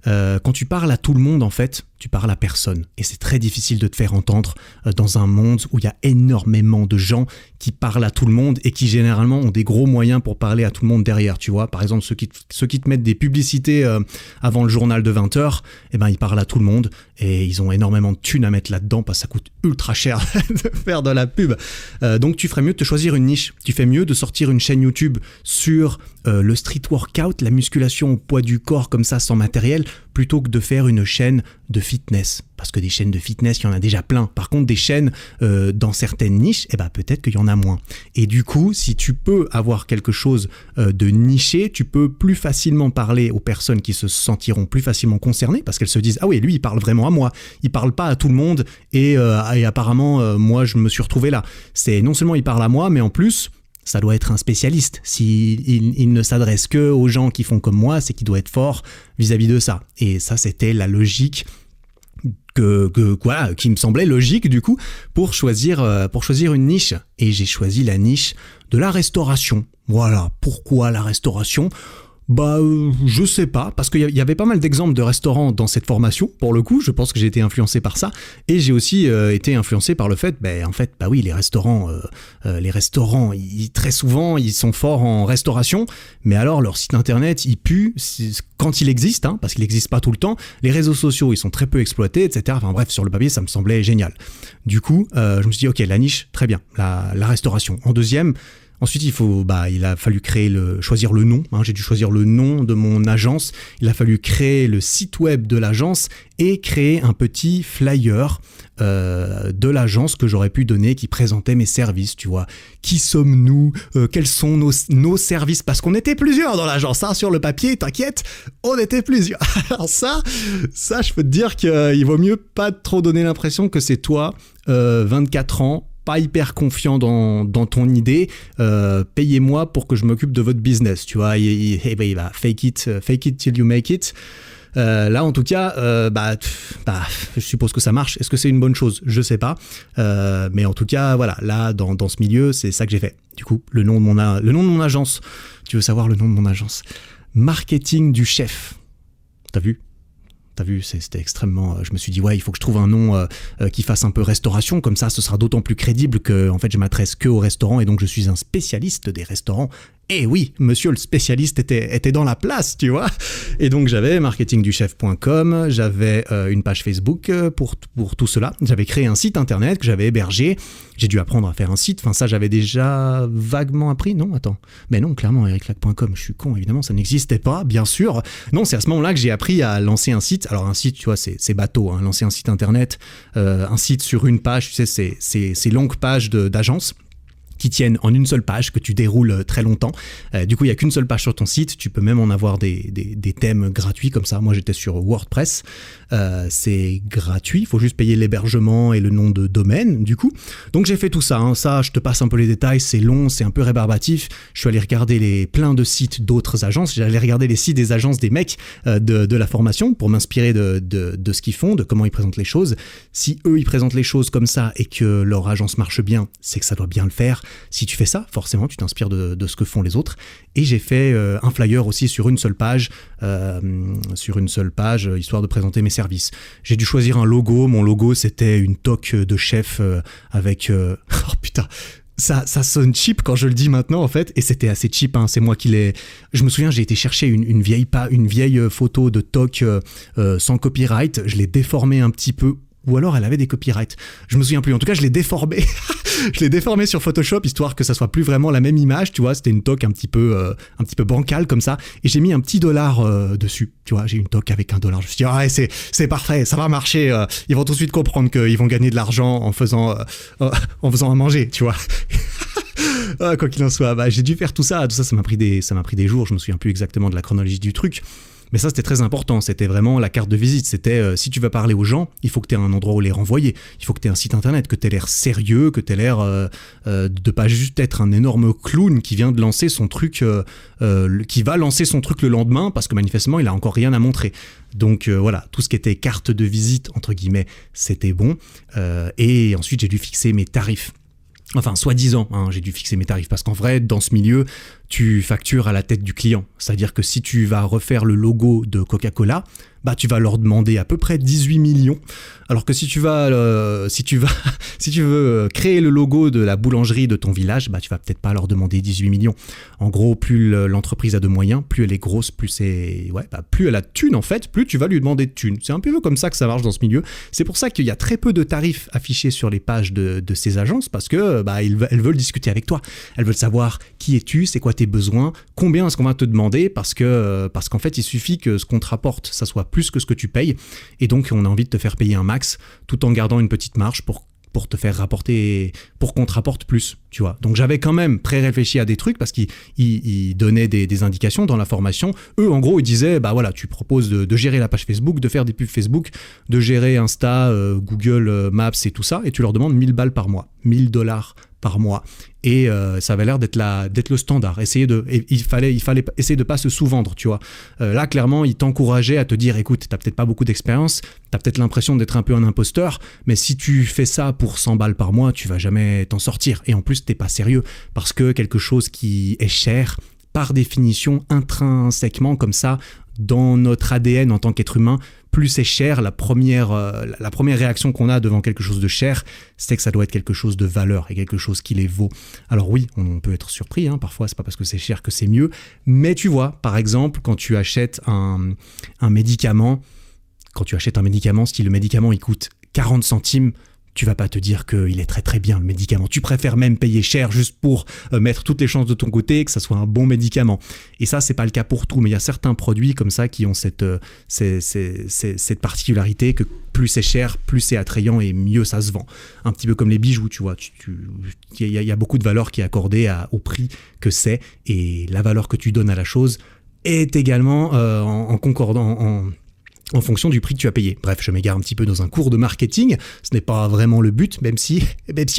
quand tu parles à tout le monde, en fait, tu parles à personne. Et c'est très difficile de te faire entendre dans un monde où il y a énormément de gens qui parlent à tout le monde et qui généralement ont des gros moyens pour parler à tout le monde derrière, tu vois. Par exemple, ceux qui te mettent des publicités avant le journal de 20h, ils parlent à tout le monde et ils ont énormément de thunes à mettre là-dedans parce que ça coûte ultra cher de faire de la pub. Donc tu ferais mieux de te choisir une niche. Tu fais mieux de sortir une chaîne YouTube sur le street workout, la musculation au poids du corps comme ça sans matériel, plutôt que de faire une chaîne de fitness. Parce que des chaînes de fitness, il y en a déjà plein. Par contre, des chaînes dans certaines niches, peut-être qu'il y en a moins. Et du coup, si tu peux avoir quelque chose de niché, tu peux plus facilement parler aux personnes qui se sentiront plus facilement concernées, parce qu'elles se disent « Ah oui, lui, il parle vraiment à moi. Il parle pas à tout le monde et apparemment, moi, je me suis retrouvé là. » C'est non seulement il parle à moi, mais en plus... ça doit être un spécialiste. S'il ne s'adresse que aux gens qui font comme moi, c'est qu'il doit être fort vis-à-vis de ça. Et ça, c'était la logique qui me semblait logique du coup pour choisir une niche. Et j'ai choisi la niche de la restauration. Voilà. Pourquoi la restauration ? Je sais pas, parce qu'il y avait pas mal d'exemples de restaurants dans cette formation, pour le coup, je pense que j'ai été influencé par ça, et j'ai aussi été influencé par le fait, oui, les restaurants, très souvent, ils sont forts en restauration, mais alors leur site internet, il pue, quand il existe, parce qu'il n'existe pas tout le temps, les réseaux sociaux, ils sont très peu exploités, etc. Enfin bref, sur le papier, ça me semblait génial. Du coup, je me suis dit, ok, la niche, très bien, la restauration. En deuxième, ensuite, il a fallu choisir le nom. J'ai dû choisir le nom de mon agence. Il a fallu créer le site web de l'agence et créer un petit flyer de l'agence que j'aurais pu donner, qui présentait mes services, tu vois. Qui sommes-nous ? Quels sont nos services ? Parce qu'on était plusieurs dans l'agence, sur le papier, t'inquiète, on était plusieurs. Alors ça, je peux te dire qu'il vaut mieux pas trop donner l'impression que c'est toi, 24 ans, pas hyper confiant dans ton idée, payez-moi pour que je m'occupe de votre business, tu vois, il va fake it till you make it. Là, en tout cas, je suppose que ça marche. Est-ce que c'est une bonne chose ? Je sais pas. Mais en tout cas, voilà, là, dans ce milieu, c'est ça que j'ai fait. Du coup, le nom de mon agence. Tu veux savoir le nom de mon agence ? Marketing du chef. T'as vu ? T'as vu, c'était extrêmement... je me suis dit, ouais, il faut que je trouve un nom qui fasse un peu restauration, comme ça, ce sera d'autant plus crédible que, en fait, je m'adresse que aux restaurants et donc je suis un spécialiste des restaurants. Et oui, monsieur le spécialiste était dans la place, tu vois. Et donc j'avais marketingduchef.com, j'avais une page Facebook pour tout cela. J'avais créé un site internet que j'avais hébergé. J'ai dû apprendre à faire un site. Enfin, ça, j'avais déjà vaguement appris. Non, attends. Mais non, clairement, ericflac.com, je suis con, évidemment, ça n'existait pas, bien sûr. Non, c'est à ce moment-là que j'ai appris à lancer un site. Alors, un site, tu vois, c'est bateau, hein, lancer un site internet, un site sur une page, tu sais, c'est longues pages d'agence qui tiennent en une seule page, que tu déroules très longtemps. Du coup, il n'y a qu'une seule page sur ton site. Tu peux même en avoir des thèmes gratuits comme ça. Moi, j'étais sur WordPress. C'est gratuit. Il faut juste payer l'hébergement et le nom de domaine, du coup. Donc, j'ai fait tout ça. Hein. Ça, je te passe un peu les détails. C'est long, c'est un peu rébarbatif. Je suis allé regarder plein de sites d'autres agences. J'allais regarder les sites des agences des mecs de la formation pour m'inspirer de ce qu'ils font, de comment ils présentent les choses. Si eux, ils présentent les choses comme ça et que leur agence marche bien, c'est que ça doit bien le faire. Si tu fais ça, forcément, tu t'inspires de ce que font les autres. Et j'ai fait un flyer aussi sur une seule page, histoire de présenter mes services. J'ai dû choisir un logo. Mon logo, c'était une toque de chef avec... Oh putain, ça sonne cheap quand je le dis maintenant, en fait. Et c'était assez cheap, hein. C'est moi qui l'ai... Je me souviens, j'ai été chercher une vieille photo de toque sans copyright. Je l'ai déformée un petit peu. Ou alors elle avait des copyrights. Je me souviens plus. En tout cas, je l'ai déformé. Je l'ai déformé sur Photoshop, histoire que ça soit plus vraiment la même image, tu vois. C'était une toque un petit peu bancale comme ça. Et j'ai mis un petit $, dessus. Tu vois, j'ai une toque avec $1. Je me suis dit, ah, c'est parfait, ça va marcher. Ils vont tout de suite comprendre qu'ils vont gagner de l'argent en faisant à manger, tu vois. Quoi qu'il en soit, j'ai dû faire tout ça. Ça m'a pris des jours. Je me souviens plus exactement de la chronologie du truc. Mais ça, c'était très important. C'était vraiment la carte de visite. C'était, si tu vas parler aux gens, il faut que tu aies un endroit où les renvoyer. Il faut que tu aies un site internet, que tu aies l'air sérieux, que tu aies l'air de pas juste être un énorme clown qui vient de lancer son truc, qui va lancer son truc le lendemain, parce que manifestement, il a encore rien à montrer. Donc voilà, tout ce qui était carte de visite, entre guillemets, c'était bon. Et ensuite, j'ai dû fixer mes tarifs. Enfin, soi-disant, hein, j'ai dû fixer mes tarifs parce qu'en vrai, dans ce milieu, tu factures à la tête du client. C'est-à-dire que si tu vas refaire le logo de Coca-Cola, tu vas leur demander à peu près 18 millions. Alors que si tu veux créer le logo de la boulangerie de ton village, tu vas peut-être pas leur demander 18 millions. En gros, plus l'entreprise a de moyens, plus elle est grosse, plus elle a de thunes en fait, plus tu vas lui demander de thunes. C'est un peu comme ça que ça marche dans ce milieu. C'est pour ça qu'il y a très peu de tarifs affichés sur les pages de ces agences parce que elles veulent discuter avec toi. Elles veulent savoir qui es-tu, c'est quoi tes besoins, combien est-ce qu'on va te demander parce qu'en fait, il suffit que ce qu'on te rapporte, ça soit plus que ce que tu payes et donc on a envie de te faire payer un max tout en gardant une petite marge pour te faire rapporter, pour qu'on te rapporte plus, tu vois. Donc j'avais quand même pré-réfléchi à des trucs parce qu'ils donnaient des indications dans la formation. Eux, en gros, ils disaient, voilà, tu proposes de gérer la page Facebook, de faire des pubs Facebook, de gérer Insta, Google Maps et tout ça, et tu leur demandes 1000 balles par mois, $1000 par mois. Et ça avait l'air d'être le standard. Il fallait essayer de pas se sous-vendre, tu vois. Là, clairement, ils t'encourageaient à te dire, écoute, t'as peut-être pas beaucoup d'expérience, t'as peut-être l'impression d'être un peu un imposteur, mais si tu fais ça pour 100 balles par mois, tu vas jamais t'en sortir. Et en plus, t'es pas sérieux, parce que quelque chose qui est cher, par définition, intrinsèquement, comme ça, dans notre ADN en tant qu'être humain, plus c'est cher, la première réaction qu'on a devant quelque chose de cher, c'est que ça doit être quelque chose de valeur et quelque chose qui les vaut. Alors oui, on peut être surpris, hein, parfois c'est pas parce que c'est cher que c'est mieux, mais tu vois, par exemple, quand tu achètes un médicament, si le médicament il coûte 40 centimes, tu vas pas te dire qu'il est très très bien le médicament. Tu préfères même payer cher juste pour mettre toutes les chances de ton côté et que ça soit un bon médicament. Et ça, c'est pas le cas pour tout, mais il y a certains produits comme ça qui ont cette particularité que plus c'est cher, plus c'est attrayant et mieux ça se vend. Un petit peu comme les bijoux, tu vois. Il y a beaucoup de valeur qui est accordée au prix que c'est et la valeur que tu donnes à la chose est également en concordant, en fonction du prix que tu as payé. Bref, je m'égare un petit peu dans un cours de marketing. Ce n'est pas vraiment le but, même si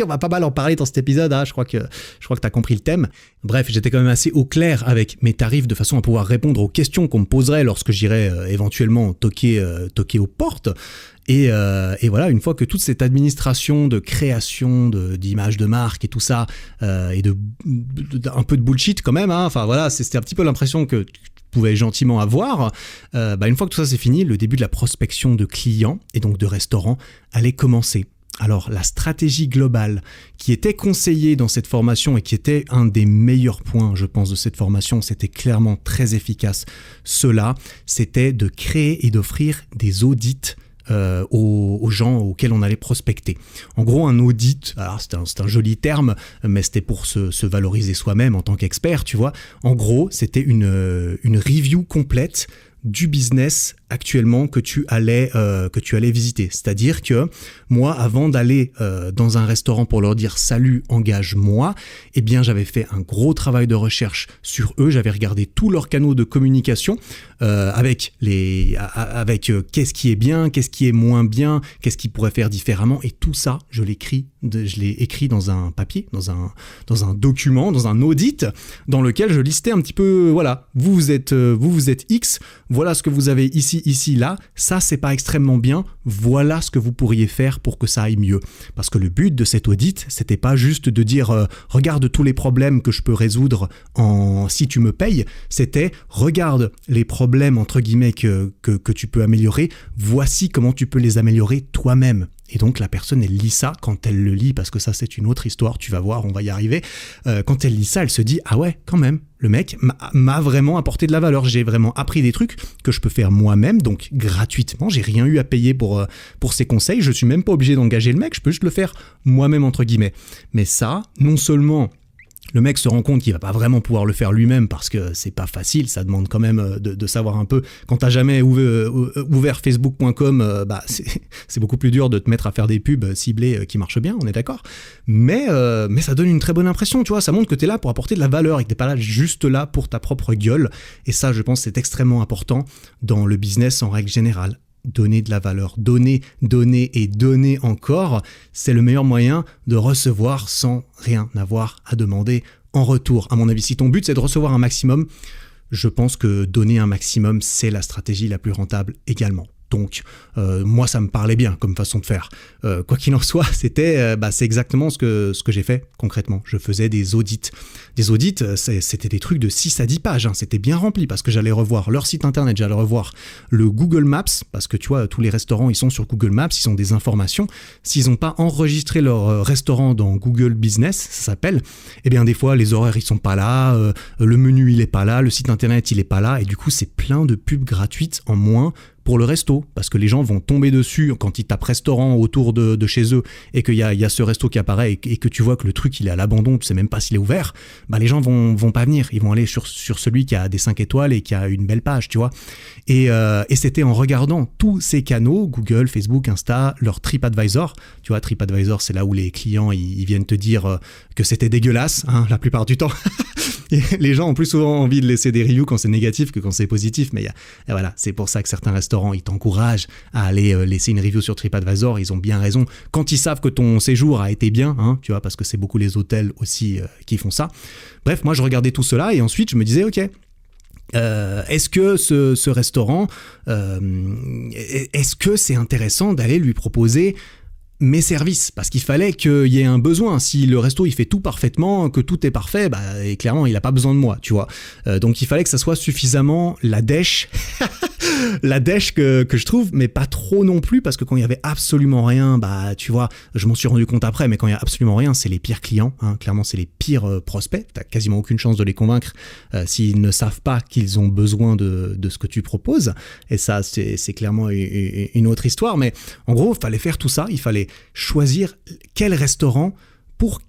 on va pas mal en parler dans cet épisode. Hein, je crois que tu as compris le thème. Bref, j'étais quand même assez au clair avec mes tarifs de façon à pouvoir répondre aux questions qu'on me poserait lorsque j'irais éventuellement toquer aux portes. Et voilà, une fois que toute cette administration de création d'images de marque et tout ça, et un peu de bullshit quand même, hein, enfin voilà, c'était un petit peu l'impression que pouvais gentiment avoir, une fois que tout ça c'est fini, le début de la prospection de clients et donc de restaurants allait commencer. Alors, la stratégie globale qui était conseillée dans cette formation et qui était un des meilleurs points, je pense, de cette formation, c'était clairement très efficace. Cela, c'était de créer et d'offrir des audits aux gens auxquels on allait prospecter. En gros, un audit, alors c'est un joli terme, mais c'était pour se valoriser soi-même en tant qu'expert, tu vois. En gros, c'était une review complète du business actuellement que tu allais visiter. C'est-à-dire que moi, avant d'aller dans un restaurant pour leur dire « Salut, engage-moi », eh bien, j'avais fait un gros travail de recherche sur eux. J'avais regardé tous leurs canaux de communication avec qu'est-ce qui est bien, qu'est-ce qui est moins bien, qu'est-ce qu'ils pourraient faire différemment. Et tout ça, je l'ai écrit dans un papier, dans un document, dans un audit, dans lequel je listais un petit peu, voilà, vous êtes X, voilà ce que vous avez ici, là, ça c'est pas extrêmement bien, voilà ce que vous pourriez faire pour que ça aille mieux. Parce que le but de cet audit, c'était pas juste de dire regarde tous les problèmes que je peux résoudre si tu me payes, c'était regarde les problèmes entre guillemets que tu peux améliorer, voici comment tu peux les améliorer toi-même. Et donc la personne, elle lit ça, quand elle le lit, parce que ça c'est une autre histoire, tu vas voir, on va y arriver, quand elle lit ça, elle se dit « Ah ouais, quand même, le mec m'a vraiment apporté de la valeur, j'ai vraiment appris des trucs que je peux faire moi-même, donc gratuitement, j'ai rien eu à payer pour ces conseils, je suis même pas obligé d'engager le mec, je peux juste le faire moi-même entre guillemets. » Mais ça, non seulement le mec se rend compte qu'il va pas vraiment pouvoir le faire lui-même parce que c'est pas facile, ça demande quand même de savoir un peu. Quand t'as jamais ouvert facebook.com, c'est beaucoup plus dur de te mettre à faire des pubs ciblées qui marchent bien, on est d'accord. Mais ça donne une très bonne impression, tu vois, ça montre que t'es là pour apporter de la valeur et que t'es pas là juste là pour ta propre gueule. Et ça, je pense, c'est extrêmement important dans le business en règle générale. Donner de la valeur, donner et donner encore, c'est le meilleur moyen de recevoir sans rien avoir à demander en retour. À mon avis, si ton but c'est de recevoir un maximum, je pense que donner un maximum, c'est la stratégie la plus rentable également. Donc, moi, ça me parlait bien comme façon de faire. Quoi qu'il en soit, c'est exactement ce que j'ai fait concrètement. Je faisais des audits. Des audits, c'était des trucs de 6 à 10 pages. Hein. C'était bien rempli parce que j'allais revoir leur site internet, j'allais revoir le Google Maps, parce que tu vois, tous les restaurants, ils sont sur Google Maps, ils ont des informations. S'ils n'ont pas enregistré leur restaurant dans Google Business, ça s'appelle, eh bien des fois, les horaires, ils sont pas là, le menu, il est pas là, le site internet, il est pas là, et du coup, c'est plein de pubs gratuites en moins pour le resto, parce que les gens vont tomber dessus quand ils tapent restaurant autour de chez eux et qu'il y a ce resto qui apparaît et que tu vois que le truc il est à l'abandon, tu sais même pas s'il est ouvert, les gens vont pas venir, ils vont aller sur celui qui a des 5 étoiles et qui a une belle page, tu vois. Et c'était en regardant tous ces canaux, Google, Facebook, Insta, leur TripAdvisor, tu vois, TripAdvisor c'est là où les clients ils viennent te dire que c'était dégueulasse, hein, la plupart du temps. Et les gens ont plus souvent envie de laisser des reviews quand c'est négatif que quand c'est positif, mais voilà, c'est pour ça que certains restaurants, ils t'encouragent à aller laisser une review sur TripAdvisor, ils ont bien raison. Quand ils savent que ton séjour a été bien, hein, tu vois, parce que c'est beaucoup les hôtels aussi qui font ça. Bref, moi je regardais tout cela et ensuite je me disais, ok, est-ce que ce restaurant, est-ce que c'est intéressant d'aller lui proposer mes services, parce qu'il fallait qu'il y ait un besoin. Si le resto il fait tout parfaitement, que tout est parfait, et clairement il a pas besoin de moi, tu vois. Donc il fallait que ça soit suffisamment la dèche, la dèche que je trouve, mais pas trop non plus, parce que quand il y avait absolument rien, tu vois, je m'en suis rendu compte après, mais quand il y a absolument rien, c'est les pires clients, hein. Clairement c'est les pires prospects. T'as quasiment aucune chance de les convaincre s'ils ne savent pas qu'ils ont besoin de ce que tu proposes. Et ça c'est clairement une autre histoire. Mais en gros, il fallait faire tout ça, il fallait choisir quel restaurant, pour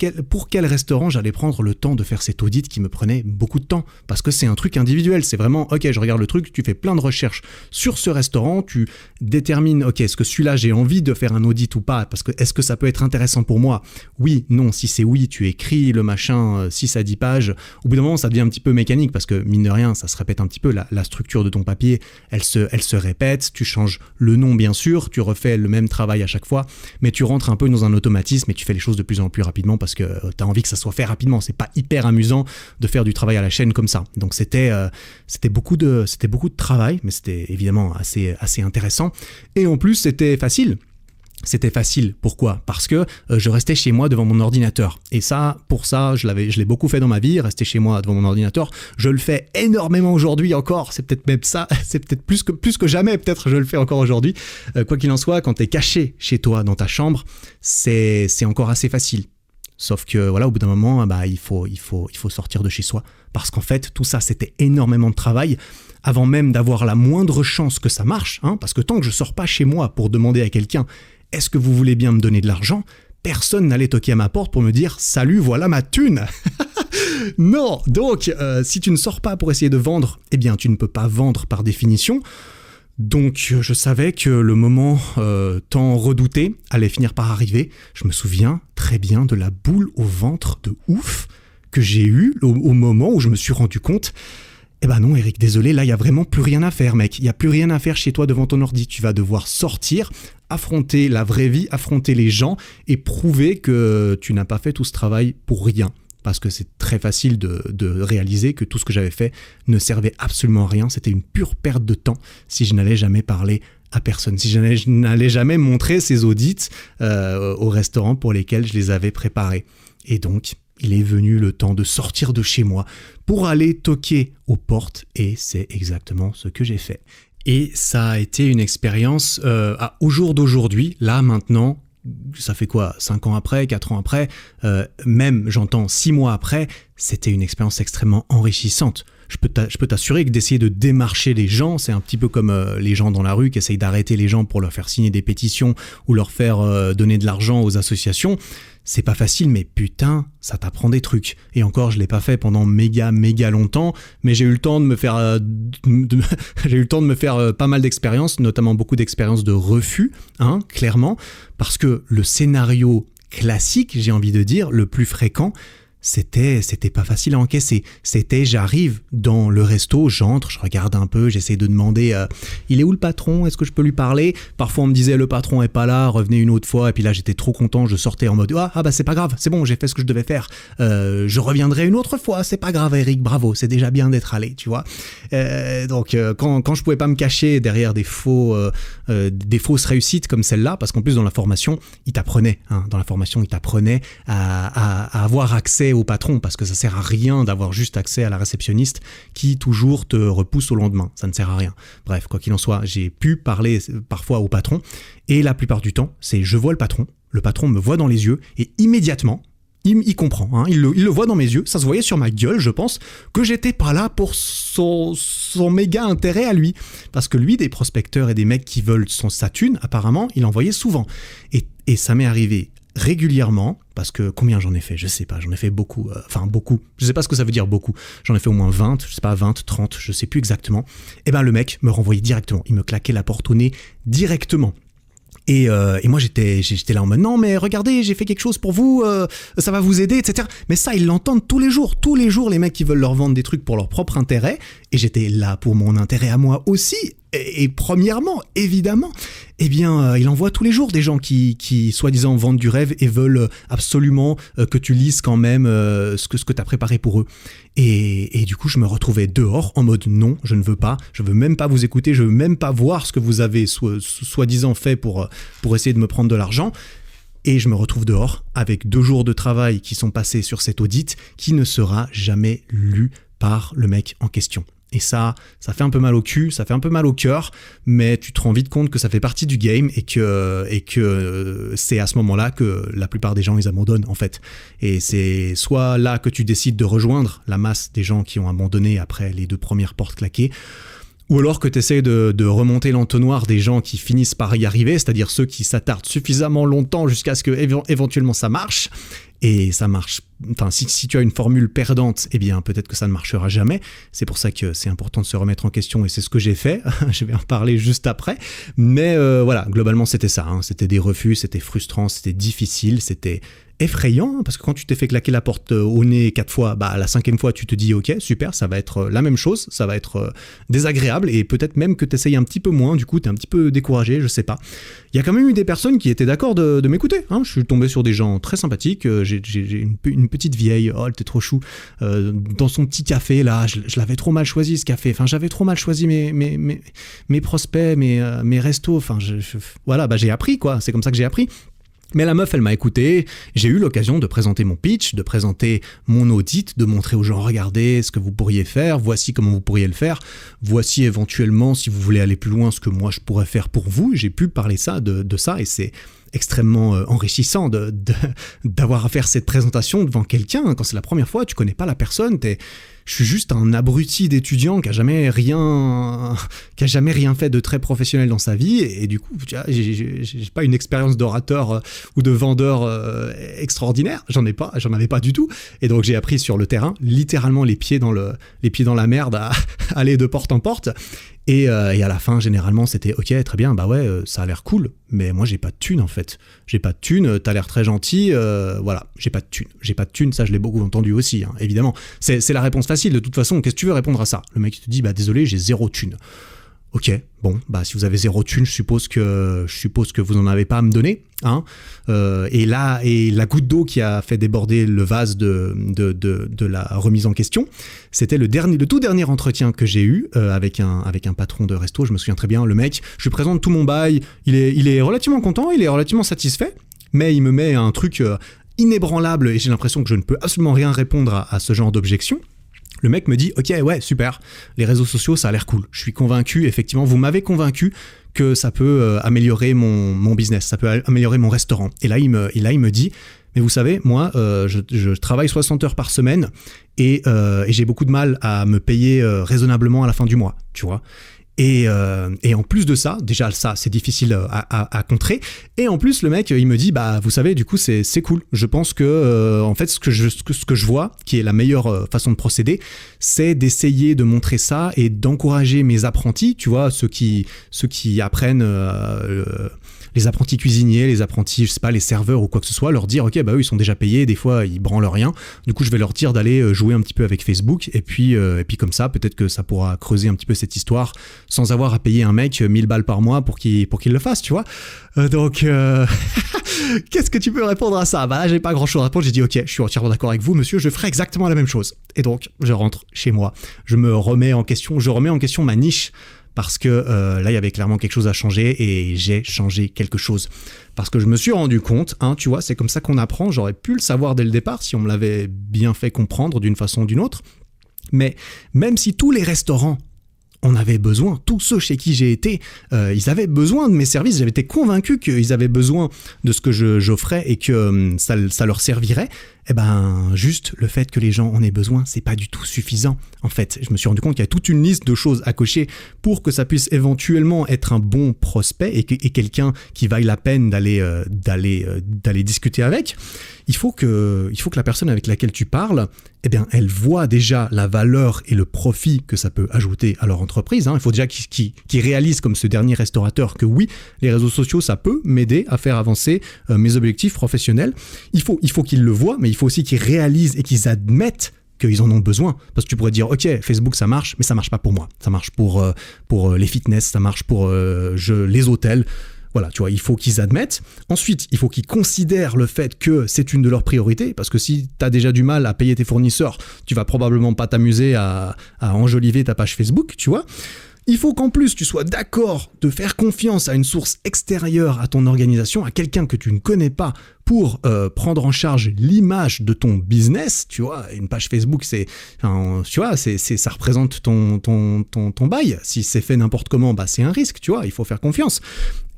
quel restaurant j'allais prendre le temps de faire cet audit qui me prenait beaucoup de temps, parce que c'est un truc individuel, c'est vraiment, ok, je regarde le truc, tu fais plein de recherches sur ce restaurant, tu détermines, ok, est-ce que celui-là j'ai envie de faire un audit ou pas, parce que est-ce que ça peut être intéressant pour moi, oui, non, si c'est oui, tu écris le machin 6 à 10 pages, au bout d'un moment ça devient un petit peu mécanique, parce que mine de rien, ça se répète un petit peu, la structure de ton papier, elle se répète, tu changes le nom bien sûr, tu refais le même travail à chaque fois, mais tu rentres un peu dans un automatisme et tu fais les choses de plus en plus rapidement parce que tu as envie que ça soit fait rapidement. C'est pas hyper amusant de faire du travail à la chaîne comme ça. Donc c'était beaucoup de travail, mais c'était évidemment assez intéressant. Et en plus, c'était facile. C'était facile. Pourquoi ? Parce que je restais chez moi devant mon ordinateur. Et ça, pour ça, je l'ai beaucoup fait dans ma vie, rester chez moi devant mon ordinateur. Je le fais énormément aujourd'hui encore. C'est peut-être même ça, c'est peut-être plus que jamais, peut-être je le fais encore aujourd'hui. Quoi qu'il en soit, quand t'es caché chez toi dans ta chambre, c'est encore assez facile. Sauf que voilà, au bout d'un moment, il faut sortir de chez soi. Parce qu'en fait, tout ça, c'était énormément de travail. Avant même d'avoir la moindre chance que ça marche, parce que tant que je sors pas chez moi pour demander à quelqu'un « Est-ce que vous voulez bien me donner de l'argent ?» personne n'allait toquer à ma porte pour me dire « Salut, voilà ma thune !» Non, donc si tu ne sors pas pour essayer de vendre, eh bien tu ne peux pas vendre par définition. Donc je savais que le moment tant redouté allait finir par arriver. Je me souviens très bien de la boule au ventre de ouf que j'ai eue au moment où je me suis rendu compte. Eh ben non Eric, désolé, là il n'y a vraiment plus rien à faire mec. Il n'y a plus rien à faire chez toi devant ton ordi. Tu vas devoir sortir, affronter la vraie vie, affronter les gens et prouver que tu n'as pas fait tout ce travail pour rien. Parce que c'est très facile de réaliser que tout ce que j'avais fait ne servait absolument à rien. C'était une pure perte de temps si je n'allais jamais parler à personne. Si je n'allais jamais montrer ces audits au restaurant pour lesquels je les avais préparés. Et donc, il est venu le temps de sortir de chez moi pour aller toquer aux portes et c'est exactement ce que j'ai fait. Et ça a été une expérience au jour d'aujourd'hui, là maintenant, ça fait quoi, 5 ans après, 4 ans après, même j'entends 6 mois après, c'était une expérience extrêmement enrichissante. Je peux t'assurer que d'essayer de démarcher les gens, c'est un petit peu comme les gens dans la rue qui essayent d'arrêter les gens pour leur faire signer des pétitions ou leur faire donner de l'argent aux associations. C'est pas facile, mais putain, ça t'apprend des trucs. Et encore, je l'ai pas fait pendant méga longtemps, mais j'ai eu le temps de me faire, pas mal d'expériences, notamment beaucoup d'expériences de refus, clairement, parce que le scénario classique, j'ai envie de dire, le plus fréquent, c'était pas facile à encaisser. C'était, j'arrive dans le resto, j'entre, je regarde un peu, j'essaie de demander il est où le patron, est-ce que je peux lui parler? Parfois on me disait le patron est pas là, revenez une autre fois, et puis là j'étais trop content, je sortais en mode c'est pas grave, c'est bon, j'ai fait ce que je devais faire, je reviendrai une autre fois, c'est pas grave Eric, bravo, c'est déjà bien d'être allé, tu vois. Donc quand je pouvais pas me cacher derrière des fausses réussites comme celle-là, parce qu'en plus dans la formation, ils t'apprenaient à avoir accès au patron, parce que ça sert à rien d'avoir juste accès à la réceptionniste qui toujours te repousse au lendemain, ça ne sert à rien. Bref, quoi qu'il en soit, j'ai pu parler parfois au patron, et la plupart du temps, c'est je vois le patron me voit dans les yeux, et immédiatement, il comprend, il le voit dans mes yeux, ça se voyait sur ma gueule, je pense, que j'étais pas là pour son méga intérêt à lui, parce que lui, des prospecteurs et des mecs qui veulent sa thune, apparemment, il en voyait souvent, et ça m'est arrivé régulièrement, parce que combien j'en ai fait, je sais pas, j'en ai fait beaucoup, beaucoup, je sais pas ce que ça veut dire beaucoup, j'en ai fait au moins 20, je sais pas, 20, 30, je sais plus exactement, et ben le mec me renvoyait directement, il me claquait la porte au nez directement. Et moi j'étais là en mode non mais regardez j'ai fait quelque chose pour vous, ça va vous aider, etc. Mais ça ils l'entendent tous les jours les mecs qui veulent leur vendre des trucs pour leur propre intérêt, et j'étais là pour mon intérêt à moi aussi. Et premièrement, évidemment, il envoie tous les jours des gens qui soi-disant vendent du rêve et veulent absolument que tu lises quand même ce que tu as préparé pour eux. Et du coup, je me retrouvais dehors en mode non, je ne veux pas, je veux même pas vous écouter, je veux même pas voir ce que vous avez soi-disant fait pour essayer de me prendre de l'argent. Et je me retrouve dehors avec 2 jours de travail qui sont passés sur cet audit qui ne sera jamais lu par le mec en question. Et ça fait un peu mal au cul, ça fait un peu mal au cœur, mais tu te rends vite compte que ça fait partie du game et que c'est à ce moment-là que la plupart des gens ils abandonnent en fait. Et c'est soit là que tu décides de rejoindre la masse des gens qui ont abandonné après les 2 premières portes claquées, ou alors que tu essaies de remonter l'entonnoir des gens qui finissent par y arriver, c'est-à-dire ceux qui s'attardent suffisamment longtemps jusqu'à ce que éventuellement ça marche. Et ça marche, si tu as une formule perdante, eh bien peut-être que ça ne marchera jamais. C'est pour ça que c'est important de se remettre en question et c'est ce que j'ai fait. Je vais en parler juste après. Mais voilà, globalement c'était ça. C'était des refus, c'était frustrant, c'était difficile, c'était effrayant, parce que quand tu t'es fait claquer la porte au nez 4 fois, à la 5e fois tu te dis ok super, ça va être la même chose, ça va être désagréable et peut-être même que tu essayes un petit peu moins, du coup tu es un petit peu découragé, je sais pas. Il y a quand même eu des personnes qui étaient d'accord de m'écouter, je suis tombé sur des gens très sympathiques, j'ai une petite vieille, oh elle était trop chou, dans son petit café là, je l'avais trop mal choisi ce café, enfin j'avais trop mal choisi mes prospects, mes restos, enfin voilà, bah j'ai appris quoi, c'est comme ça que j'ai appris. Mais la meuf, elle m'a écouté, j'ai eu l'occasion de présenter mon pitch, de présenter mon audit, de montrer aux gens, regardez ce que vous pourriez faire, voici comment vous pourriez le faire, voici éventuellement, si vous voulez aller plus loin, ce que moi je pourrais faire pour vous. J'ai pu parler de ça et c'est extrêmement enrichissant d'avoir à faire cette présentation devant quelqu'un. Quand c'est la première fois, tu connais pas la personne, je suis juste un abruti d'étudiant qui a jamais rien fait de très professionnel dans sa vie et du coup, tu vois, j'ai pas une expérience d'orateur ou de vendeur extraordinaire. J'en avais pas du tout. Et donc j'ai appris sur le terrain, littéralement les pieds dans la merde, à aller de porte en porte. Et à la fin, généralement, c'était ok, très bien, bah ouais, ça a l'air cool, mais moi j'ai pas de thune en fait. J'ai pas de thune, t'as l'air très gentil, voilà, j'ai pas de thune, ça je l'ai beaucoup entendu aussi, hein, évidemment. C'est la réponse facile, de toute façon, qu'est-ce que tu veux répondre à ça? Le mec te dit, bah désolé, j'ai 0 thune. Ok, bon, bah si vous avez 0 thune, je suppose que vous en avez pas à me donner, hein. Et la goutte d'eau qui a fait déborder le vase de la remise en question, c'était le tout dernier entretien que j'ai eu avec un patron de resto. Je me souviens très bien, le mec, je lui présente tout mon bail, il est relativement content, il est relativement satisfait, mais il me met un truc inébranlable et j'ai l'impression que je ne peux absolument rien répondre à ce genre d'objection. Le mec me dit « Ok, ouais, super, les réseaux sociaux, ça a l'air cool. Je suis convaincu, effectivement, vous m'avez convaincu que ça peut améliorer mon business, ça peut améliorer mon restaurant. » Et là, il me dit « Mais vous savez, moi, je travaille 60 heures par semaine et j'ai beaucoup de mal à me payer raisonnablement à la fin du mois, tu vois. » Et en plus de ça, déjà ça c'est difficile à contrer, et en plus le mec il me dit bah vous savez du coup c'est cool, je pense que en fait ce que je vois qui est la meilleure façon de procéder, c'est d'essayer de montrer ça et d'encourager mes apprentis, tu vois, ceux qui apprennent les apprentis cuisiniers, les apprentis, je sais pas, les serveurs ou quoi que ce soit, leur dire ok bah eux ils sont déjà payés, des fois ils branlent rien, du coup je vais leur dire d'aller jouer un petit peu avec Facebook et puis comme ça peut-être que ça pourra creuser un petit peu cette histoire sans avoir à payer un mec 1000 balles par mois pour qu'il le fasse, tu vois. Donc qu'est-ce que tu peux répondre à ça? Bah là j'ai pas grand chose à répondre, j'ai dit ok, je suis entièrement d'accord avec vous monsieur, je ferai exactement la même chose. Et donc je rentre chez moi, je remets en question ma niche. Parce que là, il y avait clairement quelque chose à changer et j'ai changé quelque chose. Parce que je me suis rendu compte, hein, tu vois, c'est comme ça qu'on apprend. J'aurais pu le savoir dès le départ si on me l'avait bien fait comprendre d'une façon ou d'une autre. Mais même si tous les restaurants en avaient besoin, tous ceux chez qui j'ai été, ils avaient besoin de mes services. J'avais été convaincu qu'ils avaient besoin de ce que j'offrais et que ça leur servirait. Eh ben, juste le fait que les gens en aient besoin, c'est pas du tout suffisant. En fait, je me suis rendu compte qu'il y a toute une liste de choses à cocher pour que ça puisse éventuellement être un bon prospect et quelqu'un qui vaille la peine d'aller discuter avec. Il faut que la personne avec laquelle tu parles, eh bien, elle voit déjà la valeur et le profit que ça peut ajouter à leur entreprise. Hein. Il faut déjà qu'ils réalisent, comme ce dernier restaurateur, que oui, les réseaux sociaux, ça peut m'aider à faire avancer mes objectifs professionnels. Il faut qu'ils le voient, mais il faut aussi qu'ils réalisent et qu'ils admettent qu'ils en ont besoin. Parce que tu pourrais dire, ok, Facebook ça marche, mais ça marche pas pour moi. Ça marche pour les fitness, ça marche pour les hôtels. Voilà, tu vois, il faut qu'ils admettent. Ensuite, il faut qu'ils considèrent le fait que c'est une de leurs priorités, parce que si tu as déjà du mal à payer tes fournisseurs, tu vas probablement pas t'amuser à enjoliver ta page Facebook, tu vois. Il faut qu'en plus tu sois d'accord de faire confiance à une source extérieure à ton organisation, à quelqu'un que tu ne connais pas pour prendre en charge l'image de ton business, tu vois. Une page Facebook, ça représente ton bail. Si c'est fait n'importe comment, bah c'est un risque, tu vois. Il faut faire confiance.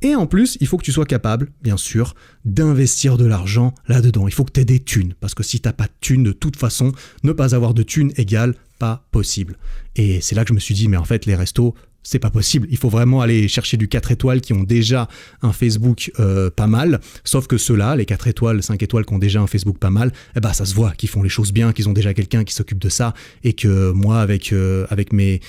Et en plus, il faut que tu sois capable, bien sûr, d'investir de l'argent là-dedans. Il faut que tu aies des thunes, parce que si tu n'as pas de thunes, de toute façon, ne pas avoir de thunes égale pas possible. Et c'est là que je me suis dit, mais en fait, les restos, c'est pas possible. Il faut vraiment aller chercher du 4 étoiles qui ont déjà un Facebook pas mal. Sauf que ceux-là, les 4 étoiles, 5 étoiles qui ont déjà un Facebook pas mal, eh ben, ça se voit qu'ils font les choses bien, qu'ils ont déjà quelqu'un qui s'occupe de ça. Et que moi, avec mes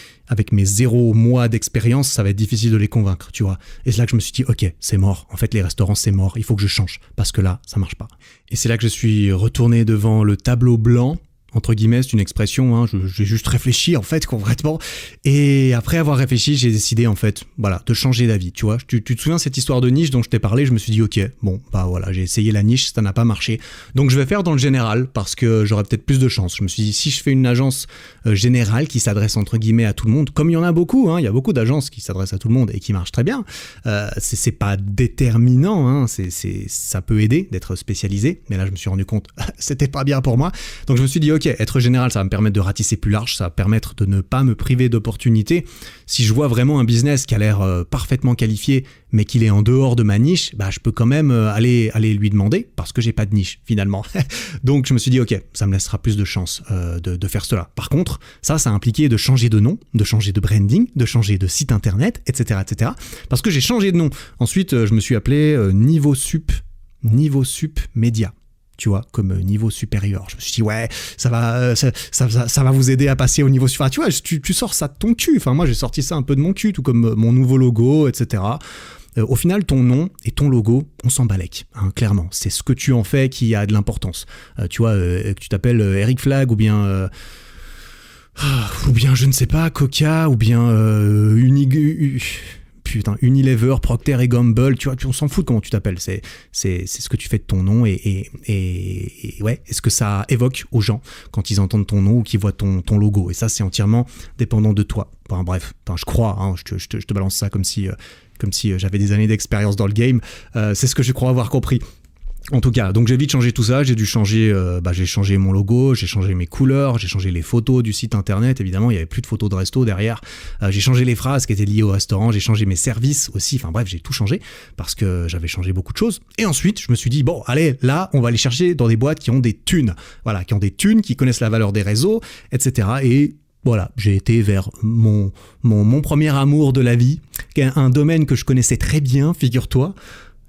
0 mois d'expérience, ça va être difficile de les convaincre, tu vois. Et c'est là que je me suis dit, ok, c'est mort. En fait, les restaurants, c'est mort. Il faut que je change. Parce que là, ça marche pas. Et c'est là que je suis retourné devant le tableau blanc. entre guillemets, c'est une expression, hein, j'ai juste réfléchi en fait concrètement, et après avoir réfléchi, j'ai décidé en fait, voilà, de changer d'avis, tu vois. Tu te souviens de cette histoire de niche dont je t'ai parlé, je me suis dit ok, bon bah voilà, j'ai essayé la niche, ça n'a pas marché, donc je vais faire dans le général parce que j'aurai peut-être plus de chance. Je me suis dit si je fais une agence générale qui s'adresse entre guillemets à tout le monde, comme il y en a beaucoup, hein, il y a beaucoup d'agences qui s'adressent à tout le monde et qui marchent très bien, c'est pas déterminant, hein, ça peut aider d'être spécialisé, mais là je me suis rendu compte c'était pas bien pour moi, donc je me suis dit ok, être général, ça va me permettre de ratisser plus large, ça va permettre de ne pas me priver d'opportunités. Si je vois vraiment un business qui a l'air parfaitement qualifié, mais qu'il est en dehors de ma niche, bah je peux quand même aller lui demander, parce que j'ai pas de niche finalement. Donc je me suis dit ok, ça me laissera plus de chance de faire cela. Par contre, ça a impliqué de changer de nom, de changer de branding, de changer de site internet, etc. etc. parce que j'ai changé de nom. Ensuite, je me suis appelé Niveau Sup Média. Tu vois, comme niveau supérieur. Je me suis dit, ouais, ça va vous aider à passer au niveau supérieur. Tu vois, tu sors ça de ton cul. Enfin, moi, j'ai sorti ça un peu de mon cul, tout comme mon nouveau logo, etc. Au final, ton nom et ton logo, on s'en balèque, hein, clairement. C'est ce que tu en fais qui a de l'importance. Tu vois, que tu t'appelles Eric Flag ou bien je ne sais pas, Coca, ou bien Unilever, Procter & Gamble, tu vois, on s'en fout de comment tu t'appelles, c'est ce que tu fais de ton nom et ouais, est-ce que ça évoque aux gens quand ils entendent ton nom ou qu'ils voient ton logo, et ça c'est entièrement dépendant de toi. Enfin, bref, je crois, hein, je te balance ça comme si j'avais des années d'expérience dans le game, c'est ce que je crois avoir compris. En tout cas, donc j'ai vite changé tout ça, j'ai changé mon logo, j'ai changé mes couleurs, j'ai changé les photos du site internet, évidemment il n'y avait plus de photos de resto derrière, j'ai changé les phrases qui étaient liées au restaurant, j'ai changé mes services aussi, enfin bref, j'ai tout changé parce que j'avais changé beaucoup de choses. Et ensuite, je me suis dit, bon allez, là on va aller chercher dans des boîtes qui ont des thunes, voilà, qui connaissent la valeur des réseaux, etc. Et voilà, j'ai été vers mon premier amour de la vie, qui est un domaine que je connaissais très bien, figure-toi,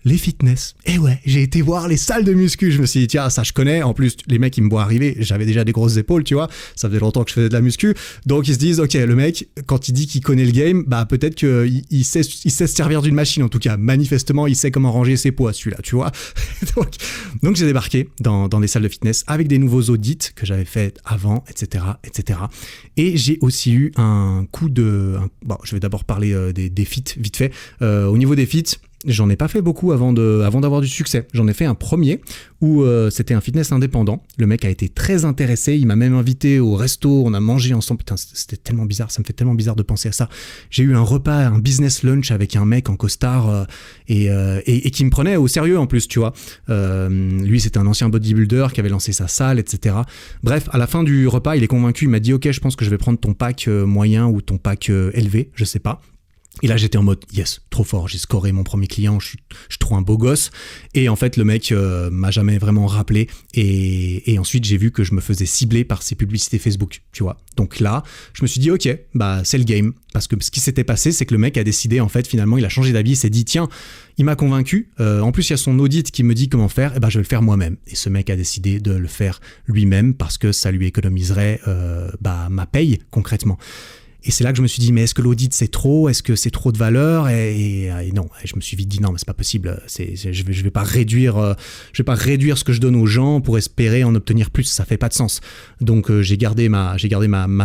les fitness. Et ouais, j'ai été voir les salles de muscu, je me suis dit tiens, ça je connais, en plus les mecs ils me voient arriver, j'avais déjà des grosses épaules, tu vois, ça faisait longtemps que je faisais de la muscu, donc ils se disent ok, le mec quand il dit qu'il connaît le game, bah peut-être qu'il sait se servir d'une machine, en tout cas manifestement il sait comment ranger ses poids celui-là, tu vois. donc j'ai débarqué dans des salles de fitness avec des nouveaux audits que j'avais fait avant, etc. Et j'ai aussi eu un coup je vais d'abord parler des fits vite fait. Au niveau des fits, j'en ai pas fait beaucoup avant d'avoir du succès. J'en ai fait un premier où c'était un fitness indépendant. Le mec a été très intéressé. Il m'a même invité au resto. On a mangé ensemble. Putain, c'était tellement bizarre. Ça me fait tellement bizarre de penser à ça. J'ai eu un repas, un business lunch avec un mec en costard et qui me prenait au sérieux en plus, tu vois. Lui, c'était un ancien bodybuilder qui avait lancé sa salle, etc. Bref, à la fin du repas, il est convaincu. Il m'a dit, ok, je pense que je vais prendre ton pack moyen ou ton pack élevé. Je sais pas. Et là, j'étais en mode, yes, trop fort, j'ai scoré mon premier client, je suis trop un beau gosse. Et en fait, le mec m'a jamais vraiment rappelé. Et ensuite, j'ai vu que je me faisais cibler par ses publicités Facebook, tu vois. Donc là, je me suis dit, ok, bah c'est le game. Parce que ce qui s'était passé, c'est que le mec a décidé, en fait, finalement, il a changé d'avis, il s'est dit, tiens, il m'a convaincu. En plus, il y a son audit qui me dit comment faire, et ben je vais le faire moi-même. Et ce mec a décidé de le faire lui-même parce que ça lui économiserait ma paye, concrètement. Et c'est là que je me suis dit, mais est-ce que l'audit c'est trop ? Est-ce que c'est trop de valeur ? Et non, et je me suis vite dit non, mais c'est pas possible. Je vais pas réduire ce que je donne aux gens pour espérer en obtenir plus. Ça fait pas de sens. Donc j'ai gardé ma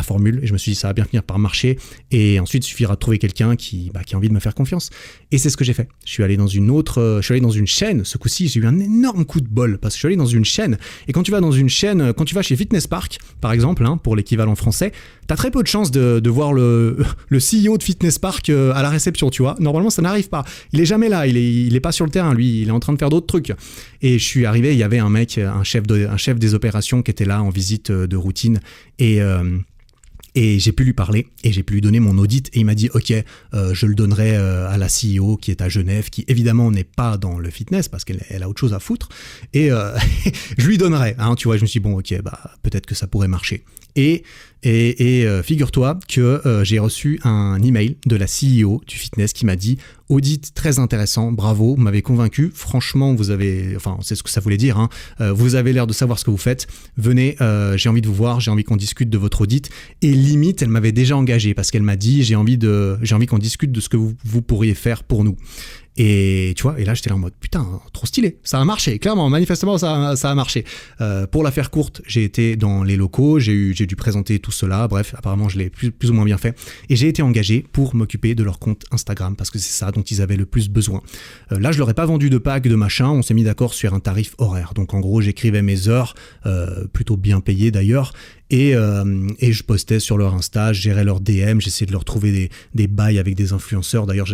formule et je me suis dit ça va bien finir par marcher. Et ensuite il suffira de trouver quelqu'un qui a envie de me faire confiance. Et c'est ce que j'ai fait. Je suis allé dans une chaîne. Ce coup-ci j'ai eu un énorme coup de bol parce que je suis allé dans une chaîne. Et quand tu vas dans une chaîne, quand tu vas chez Fitness Park par exemple, hein, pour l'équivalent français, t'as très peu de chances de voir le CEO de Fitness Park à la réception, tu vois. Normalement, ça n'arrive pas. Il est jamais là. Il est pas sur le terrain. Lui, il est en train de faire d'autres trucs. Et je suis arrivé, il y avait un mec, un chef des opérations qui était là en visite de routine. Et j'ai pu lui parler et j'ai pu lui donner mon audit et il m'a dit ok, je le donnerai à la CEO qui est à Genève, qui évidemment n'est pas dans le fitness parce qu'elle a autre chose à foutre, et je lui donnerai, hein, tu vois. Je me suis dit bon ok, peut-être que ça pourrait marcher. Et figure-toi que j'ai reçu un email de la CEO du fitness qui m'a dit audit très intéressant, bravo, vous m'avez convaincu, franchement c'est ce que ça voulait dire, hein, vous avez l'air de savoir ce que vous faites, venez, j'ai envie de vous voir, j'ai envie qu'on discute de votre audit. Et limite elle m'avait déjà engagé parce qu'elle m'a dit j'ai envie qu'on discute de ce que vous pourriez faire pour nous. Et tu vois, et là j'étais là en mode putain, trop stylé, ça a marché, clairement, manifestement ça a marché. Pour la faire courte, j'ai été dans les locaux, j'ai dû présenter tout cela, bref, apparemment je l'ai plus ou moins bien fait, et j'ai été engagé pour m'occuper de leur compte Instagram, parce que c'est ça dont ils avaient le plus besoin. Là je leur ai pas vendu de pack, de machin, on s'est mis d'accord sur un tarif horaire, donc en gros j'écrivais mes heures, plutôt bien payées d'ailleurs, et je postais sur leur Insta, je gérais leur DM, j'essayais de leur trouver des bails avec des influenceurs. D'ailleurs,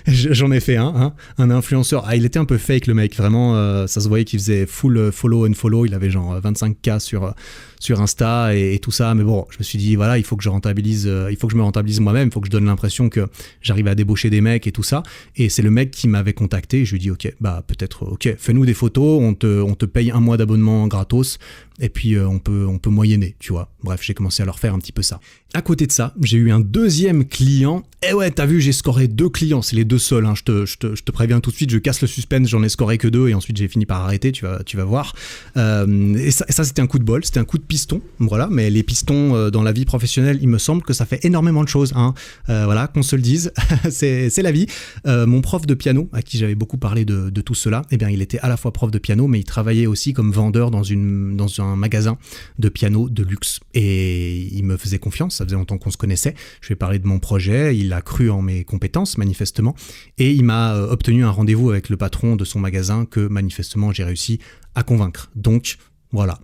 j'en ai fait un influenceur. Ah, il était un peu fake, le mec. Vraiment, ça se voyait qu'il faisait full follow and follow. Il avait genre 25K sur Insta et tout ça. Mais bon, je me suis dit, voilà, il faut que je me rentabilise moi-même. Il faut que je donne l'impression que j'arrive à débaucher des mecs et tout ça. Et c'est le mec qui m'avait contacté. Je lui ai dit, ok, bah peut-être, ok, fais-nous des photos. On te paye 1 mois d'abonnement gratos. Et puis on peut moyenner, tu vois. Bref, j'ai commencé à leur faire un petit peu ça. À côté de ça, j'ai eu un deuxième client. Et ouais, t'as vu, j'ai scoré 2 clients. C'est les 2 seuls, hein. Je te préviens tout de suite, je casse le suspense. J'en ai scoré que 2 et ensuite j'ai fini par arrêter, tu vas voir. Et ça c'était un coup de bol, c'était un coup de piston. Voilà, mais les pistons dans la vie professionnelle, il me semble que ça fait énormément de choses, hein. Voilà, qu'on se le dise, c'est la vie. Mon prof de piano, à qui j'avais beaucoup parlé de tout cela, eh bien il était à la fois prof de piano, mais il travaillait aussi comme vendeur dans un magasin de piano de luxe. Et il me faisait confiance, ça faisait longtemps qu'on se connaissait. Je lui ai parlé de mon projet, il a cru en mes compétences, manifestement. Et il m'a obtenu un rendez-vous avec le patron de son magasin que, manifestement, j'ai réussi à convaincre. Donc, voilà.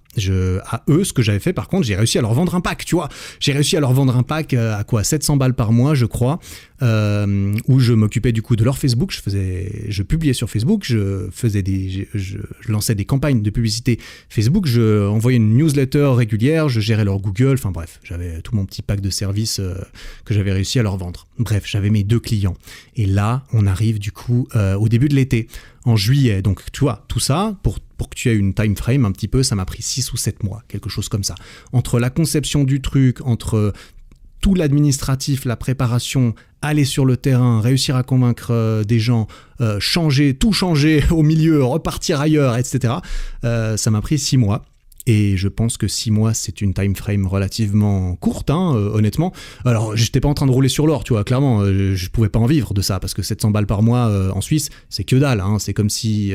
À eux, ce que j'avais fait, par contre, j'ai réussi à leur vendre un pack, tu vois. J'ai réussi à leur vendre un pack à quoi, 700 balles par mois, je crois, où je m'occupais du coup de leur Facebook. Je publiais sur Facebook, je lançais des campagnes de publicité Facebook, je envoyais une newsletter régulière, je gérais leur Google, enfin bref, j'avais tout mon petit pack de services que j'avais réussi à leur vendre. Bref, j'avais mes 2 clients. Et là, on arrive du coup au début de l'été, en juillet. Donc, tu vois, tout ça, pour que tu aies une time frame un petit peu, ça m'a pris 6 ou 7 mois, quelque chose comme ça. Entre la conception du truc, entre tout l'administratif, la préparation, aller sur le terrain, réussir à convaincre des gens, tout changer au milieu, repartir ailleurs, etc. Ça m'a pris 6 mois. Et je pense que 6 mois, c'est une time frame relativement courte, hein, honnêtement. Alors, j'étais pas en train de rouler sur l'or, tu vois, clairement, je pouvais pas en vivre de ça, parce que 700 balles par mois en Suisse, c'est que dalle, hein, c'est comme si,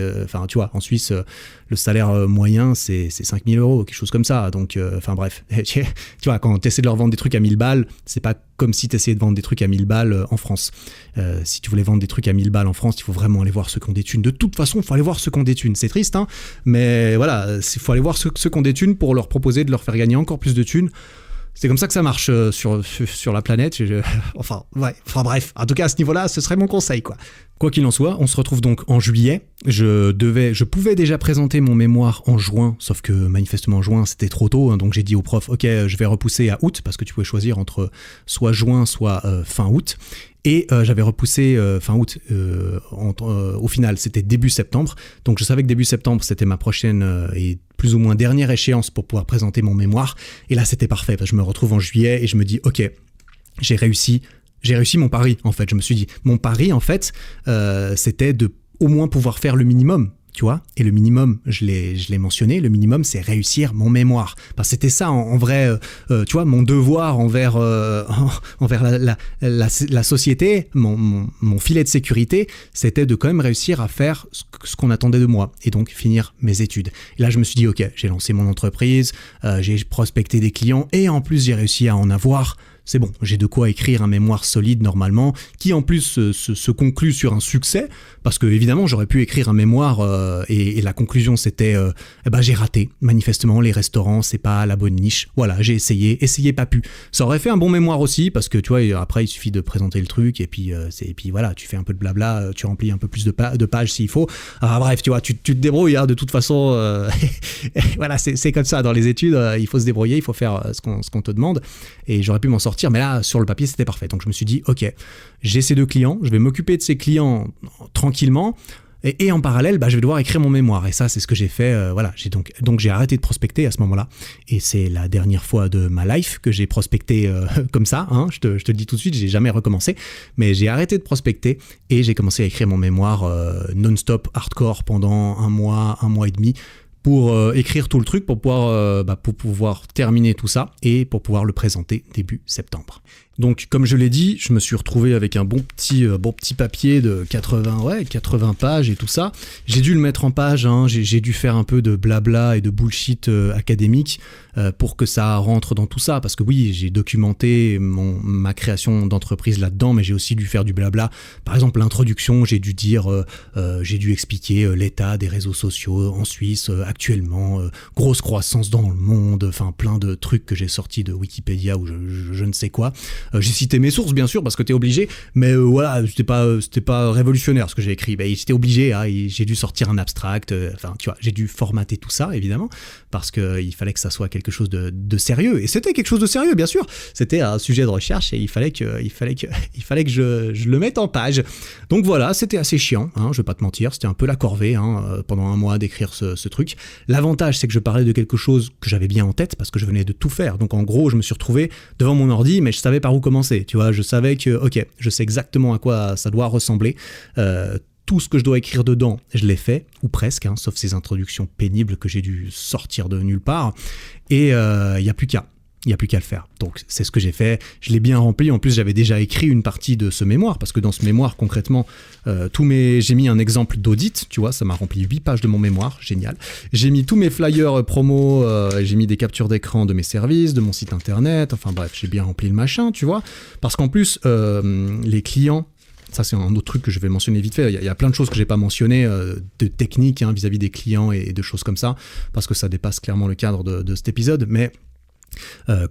tu vois, en Suisse, le salaire moyen, c'est 5000 €, quelque chose comme ça, donc, bref, tu vois, quand t'essaies de leur vendre des trucs à 1000 balles, c'est pas comme si t'essayais de vendre des trucs à 1000 balles en France. Si tu voulais vendre des trucs à 1000 balles en France, il faut vraiment aller voir ceux qui ont des thunes. De toute façon, il faut aller voir ceux qui ont des thunes. C'est triste, hein, mais voilà, il faut aller voir ceux qui ont des thunes pour leur proposer de leur faire gagner encore plus de thunes. C'est comme ça que ça marche sur la planète. Bref, en tout cas, à ce niveau-là, ce serait mon conseil, quoi. Quoi qu'il en soit, on se retrouve donc en juillet. Je pouvais déjà présenter mon mémoire en juin, sauf que manifestement en juin, c'était trop tôt, hein, donc j'ai dit au prof, ok, je vais repousser à août, parce que tu pouvais choisir entre soit juin, soit fin août. Et j'avais repoussé fin août, au final c'était début septembre, donc je savais que début septembre c'était ma prochaine et plus ou moins dernière échéance pour pouvoir présenter mon mémoire, et là c'était parfait, parce que je me retrouve en juillet et je me dis ok, j'ai réussi mon pari en fait. Je me suis dit, mon pari en fait c'était de au moins pouvoir faire le minimum, tu vois, et le minimum, je l'ai mentionné, le minimum c'est réussir mon mémoire. Parce que c'était ça en vrai, tu vois, mon devoir envers la société, mon filet de sécurité, c'était de quand même réussir à faire ce qu'on attendait de moi, et donc finir mes études. Et là je me suis dit ok, j'ai lancé mon entreprise, j'ai prospecté des clients, et en plus j'ai réussi à en avoir. C'est bon, j'ai de quoi écrire un mémoire solide normalement, qui en plus se conclut sur un succès, parce que évidemment j'aurais pu écrire un mémoire et la conclusion c'était j'ai raté, manifestement les restaurants c'est pas la bonne niche, voilà, j'ai essayé pas pu. Ça aurait fait un bon mémoire aussi, parce que tu vois, après il suffit de présenter le truc et puis voilà, tu fais un peu de blabla, tu remplis un peu plus de pages s'il faut. Bref, tu vois, tu te débrouilles, hein, de toute façon, voilà, c'est comme ça dans les études, il faut se débrouiller, il faut faire ce qu'on te demande, et j'aurais pu m'en sortir. Mais là, sur le papier, c'était parfait. Donc, je me suis dit, ok, j'ai ces 2 clients, je vais m'occuper de ces clients tranquillement, et en parallèle, je vais devoir écrire mon mémoire. Et ça, c'est ce que j'ai fait. Voilà, donc j'ai arrêté de prospecter à ce moment-là. Et c'est la dernière fois de ma life que j'ai prospecté comme ça. Hein, je te le dis tout de suite, j'ai jamais recommencé. Mais j'ai arrêté de prospecter et j'ai commencé à écrire mon mémoire non-stop, hardcore, pendant un mois et demi, pour écrire tout le truc, pour pouvoir terminer tout ça et pour pouvoir le présenter début septembre. Donc, comme je l'ai dit, je me suis retrouvé avec un bon petit papier de 80 pages et tout ça. J'ai dû le mettre en page, hein, j'ai dû faire un peu de blabla et de bullshit académique pour que ça rentre dans tout ça. Parce que oui, j'ai documenté ma création d'entreprise là-dedans, mais j'ai aussi dû faire du blabla. Par exemple, l'introduction, j'ai dû expliquer l'état des réseaux sociaux en Suisse actuellement, grosse croissance dans le monde, enfin plein de trucs que j'ai sortis de Wikipédia ou je ne sais quoi. J'ai cité mes sources, bien sûr, parce que t'es obligé, mais voilà, c'était pas révolutionnaire ce que j'ai écrit. J'étais obligé, hein, j'ai dû sortir un abstract, tu vois, j'ai dû formater tout ça, évidemment, parce qu'il fallait que ça soit quelque chose de sérieux. Et c'était quelque chose de sérieux, bien sûr. C'était un sujet de recherche et il fallait que je le mette en page. Donc voilà, c'était assez chiant, hein, je vais pas te mentir, c'était un peu la corvée, hein, pendant un mois d'écrire ce truc. L'avantage, c'est que je parlais de quelque chose que j'avais bien en tête, parce que je venais de tout faire. Donc en gros, je me suis retrouvé devant mon ordi, mais je savais par où commencer, tu vois, je savais que, ok, je sais exactement à quoi ça doit ressembler, tout ce que je dois écrire dedans, je l'ai fait, ou presque, hein, sauf ces introductions pénibles que j'ai dû sortir de nulle part, et il n'y a plus qu'à le faire. Donc c'est ce que j'ai fait, je l'ai bien rempli. En plus, j'avais déjà écrit une partie de ce mémoire, parce que dans ce mémoire, concrètement, j'ai mis un exemple d'audit, tu vois, ça m'a rempli 8 pages de mon mémoire, génial. J'ai mis tous mes flyers promo, j'ai mis des captures d'écran de mes services, de mon site internet, enfin bref, j'ai bien rempli le machin, tu vois, parce qu'en plus, les clients, ça c'est un autre truc que je vais mentionner vite fait, il y a plein de choses que j'ai pas mentionnées, de techniques, hein, vis-à-vis des clients et de choses comme ça, parce que ça dépasse clairement le cadre de cet épisode, mais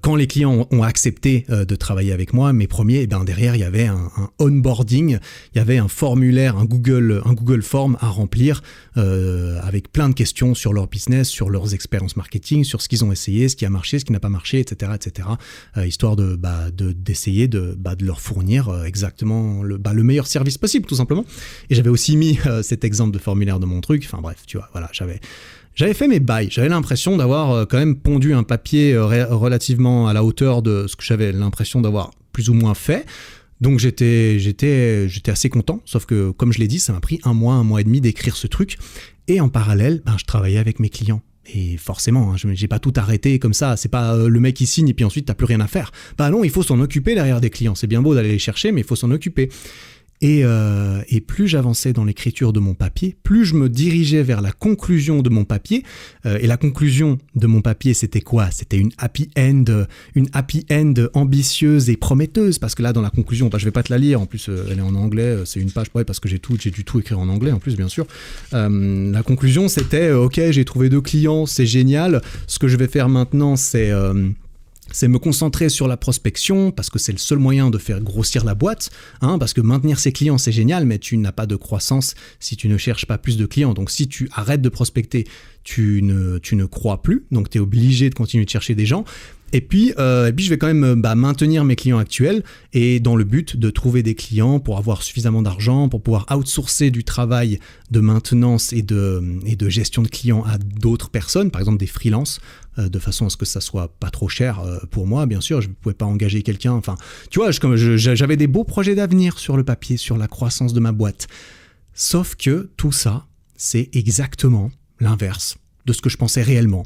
quand les clients ont accepté de travailler avec moi, mes premiers, derrière il y avait un onboarding, il y avait un formulaire, un Google Form à remplir avec plein de questions sur leur business, sur leurs expériences marketing, sur ce qu'ils ont essayé, ce qui a marché, ce qui n'a pas marché, etc., histoire d'essayer de leur fournir exactement le meilleur service possible, tout simplement. Et j'avais aussi mis cet exemple de formulaire de mon truc. Enfin bref, tu vois, voilà, j'avais fait mes bails, j'avais l'impression d'avoir quand même pondu un papier relativement à la hauteur de ce que j'avais l'impression d'avoir plus ou moins fait. Donc j'étais assez content, sauf que comme je l'ai dit, ça m'a pris un mois et demi d'écrire ce truc. Et en parallèle, je travaillais avec mes clients. Et forcément, hein, j'ai pas tout arrêté comme ça, c'est pas le mec qui signe et puis ensuite t'as plus rien à faire. Non, il faut s'en occuper derrière des clients, c'est bien beau d'aller les chercher, mais il faut s'en occuper. Et plus j'avançais dans l'écriture de mon papier, plus je me dirigeais vers la conclusion de mon papier. Et la conclusion de mon papier, c'était quoi ? C'était une happy end ambitieuse et prometteuse. Parce que là, dans la conclusion, je vais pas te la lire. En plus, elle est en anglais. C'est une page, parce que j'ai dû tout écrire en anglais, en plus, bien sûr. La conclusion, c'était, ok, j'ai trouvé 2 clients, c'est génial. Ce que je vais faire maintenant, c'est me concentrer sur la prospection, parce que c'est le seul moyen de faire grossir la boîte, hein, parce que maintenir ses clients c'est génial, mais tu n'as pas de croissance si tu ne cherches pas plus de clients. Donc si tu arrêtes de prospecter, tu ne crois plus, donc tu es obligé de continuer de chercher des gens. Et puis je vais quand même maintenir mes clients actuels, et dans le but de trouver des clients pour avoir suffisamment d'argent, pour pouvoir outsourcer du travail de maintenance et de gestion de clients à d'autres personnes, par exemple des freelances, de façon à ce que ça soit pas trop cher pour moi, bien sûr. Je ne pouvais pas engager quelqu'un, enfin, tu vois, j'avais des beaux projets d'avenir sur le papier, sur la croissance de ma boîte. Sauf que tout ça, c'est exactement l'inverse de ce que je pensais réellement.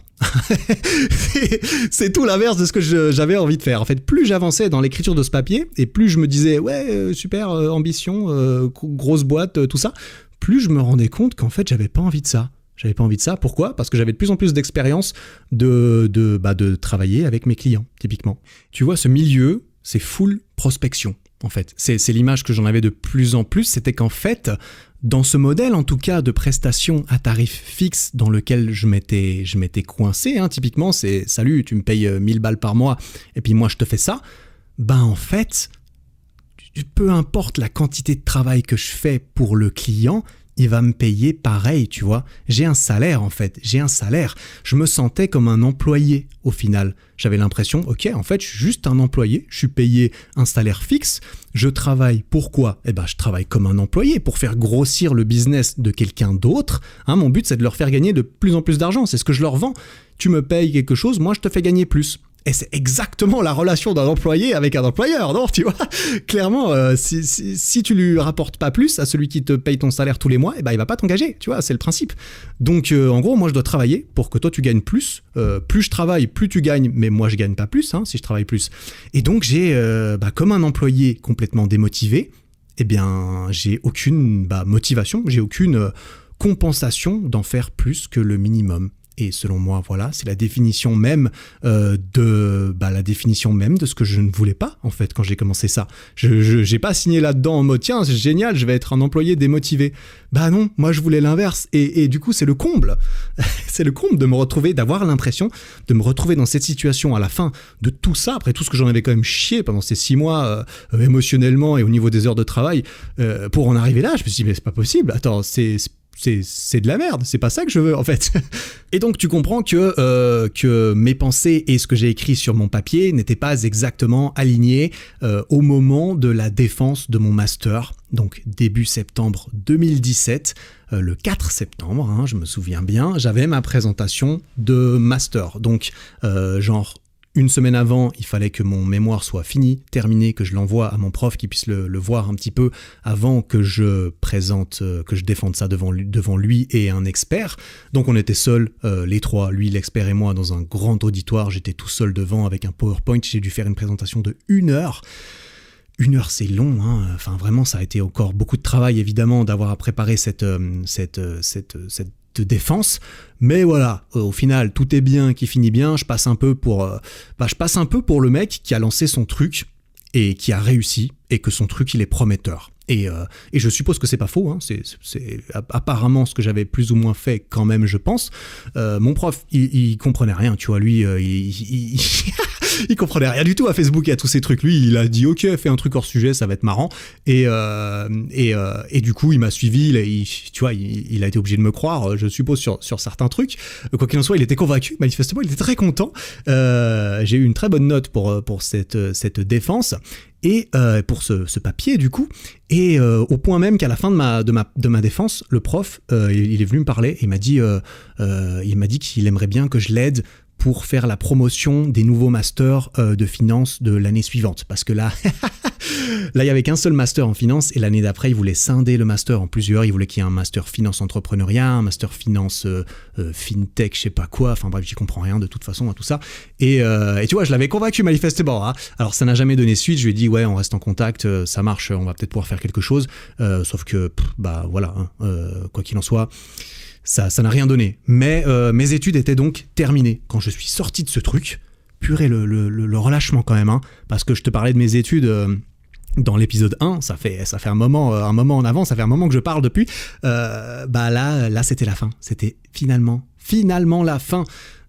C'est tout l'inverse de ce que j'avais envie de faire. En fait, plus j'avançais dans l'écriture de ce papier, et plus je me disais, ouais, super, ambition, grosse boîte, tout ça, plus je me rendais compte qu'en fait, j'avais pas envie de ça. J'avais pas envie de ça. Pourquoi ? Parce que j'avais de plus en plus d'expérience de travailler avec mes clients, typiquement. Tu vois, ce milieu, c'est full prospection, en fait. C'est l'image que j'en avais de plus en plus. C'était qu'en fait, dans ce modèle, en tout cas, de prestation à tarif fixe dans lequel je m'étais coincé, hein, typiquement, c'est « Salut, tu me payes 1000 balles par mois, et puis moi, je te fais ça », en fait, peu importe la quantité de travail que je fais pour le client, il va me payer pareil, tu vois. J'ai un salaire, en fait. Je me sentais comme un employé, au final. J'avais l'impression, ok, en fait, je suis juste un employé. Je suis payé un salaire fixe. Je travaille. Pourquoi ? Je travaille comme un employé pour faire grossir le business de quelqu'un d'autre. Hein, mon but, c'est de leur faire gagner de plus en plus d'argent. C'est ce que je leur vends. Tu me payes quelque chose, moi, je te fais gagner plus. Et c'est exactement la relation d'un employé avec un employeur, non, tu vois. Clairement, si tu lui rapportes pas plus à celui qui te paye ton salaire tous les mois, eh ben, il va pas t'engager, tu vois, c'est le principe. Donc, en gros, moi, je dois travailler pour que toi, tu gagnes plus. Plus je travaille, plus tu gagnes, mais moi, je gagne pas plus, si je travaille plus. Et donc, j'ai, comme un employé complètement démotivé, eh bien, j'ai aucune motivation, j'ai aucune compensation d'en faire plus que le minimum. Et selon moi, voilà, c'est la définition même de ce que je ne voulais pas, en fait, quand j'ai commencé ça. J'ai pas signé là-dedans en mode, tiens, c'est génial, je vais être un employé démotivé. Bah non, moi je voulais l'inverse. Et du coup, c'est le comble. C'est le comble de me retrouver, d'avoir l'impression de me retrouver dans cette situation à la fin de tout ça, après tout ce que j'en avais quand même chié pendant ces 6 mois, émotionnellement et au niveau des heures de travail, pour en arriver là. Je me suis dit, mais c'est pas possible. Attends, c'est de la merde, c'est pas ça que je veux en fait. Et donc tu comprends que mes pensées et ce que j'ai écrit sur mon papier n'étaient pas exactement alignés au moment de la défense de mon master, donc début septembre 2017, le 4 septembre, je me souviens bien, j'avais ma présentation de master, donc une semaine avant, il fallait que mon mémoire soit fini, terminé, que je l'envoie à mon prof qui puisse le voir un petit peu avant que je défende ça devant lui et un expert. Donc on était seuls, les trois, lui, l'expert et moi, dans un grand auditoire. J'étais tout seul devant avec un PowerPoint. J'ai dû faire une présentation de 1 heure. 1 heure, c'est long, Enfin, vraiment, ça a été encore beaucoup de travail, évidemment, d'avoir à préparer cette défense, mais voilà, au final tout est bien qui finit bien. Je passe un peu pour le mec qui a lancé son truc et qui a réussi et que son truc il est prometteur. Et je suppose que c'est pas faux, c'est apparemment ce que j'avais plus ou moins fait quand même, je pense. Mon prof, il comprenait rien, tu vois, lui, il comprenait rien du tout à Facebook et à tous ces trucs. Lui, il a dit ok, fais un truc hors sujet, ça va être marrant. Et du coup, il m'a suivi. Il a été obligé de me croire, je suppose, sur certains trucs. Quoi qu'il en soit, il était convaincu. Manifestement, il était très content. J'ai eu une très bonne note pour cette défense. Et pour ce papier du coup, et au point même qu'à la fin de ma défense, le prof, il est venu me parler, et il m'a dit qu'il aimerait bien que je l'aide pour faire la promotion des nouveaux masters de finance de l'année suivante, parce que là, il y avait qu'un seul master en finance, et l'année d'après, il voulait scinder le master en plusieurs. Il voulait qu'il y ait un master finance entrepreneuriat, un master finance fintech, je sais pas quoi, enfin bref, j'y comprends rien de toute façon à tout ça. Et tu vois, je l'avais convaincu manifestement. Alors ça n'a jamais donné suite, je lui ai dit ouais, on reste en contact, ça marche, on va peut-être pouvoir faire quelque chose, sauf que voilà, quoi qu'il en soit, ça n'a rien donné. Mais mes études étaient donc terminées. Quand je suis sorti de ce truc, purée, le relâchement quand même, parce que je te parlais de mes études dans l'épisode 1, ça fait un moment en avant, ça fait un moment que je parle depuis. Là, c'était la fin. C'était finalement la fin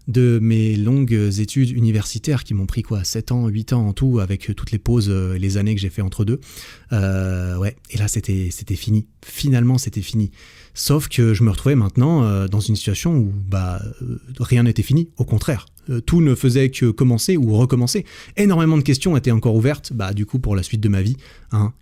de mes longues études universitaires qui m'ont pris 7 ans, 8 ans en tout, avec toutes les pauses et les années que j'ai fait entre deux. Et là c'était fini. Finalement c'était fini. Sauf que je me retrouvais maintenant dans une situation où rien n'était fini, au contraire. Tout ne faisait que commencer ou recommencer. Énormément de questions étaient encore ouvertes, du coup pour la suite de ma vie.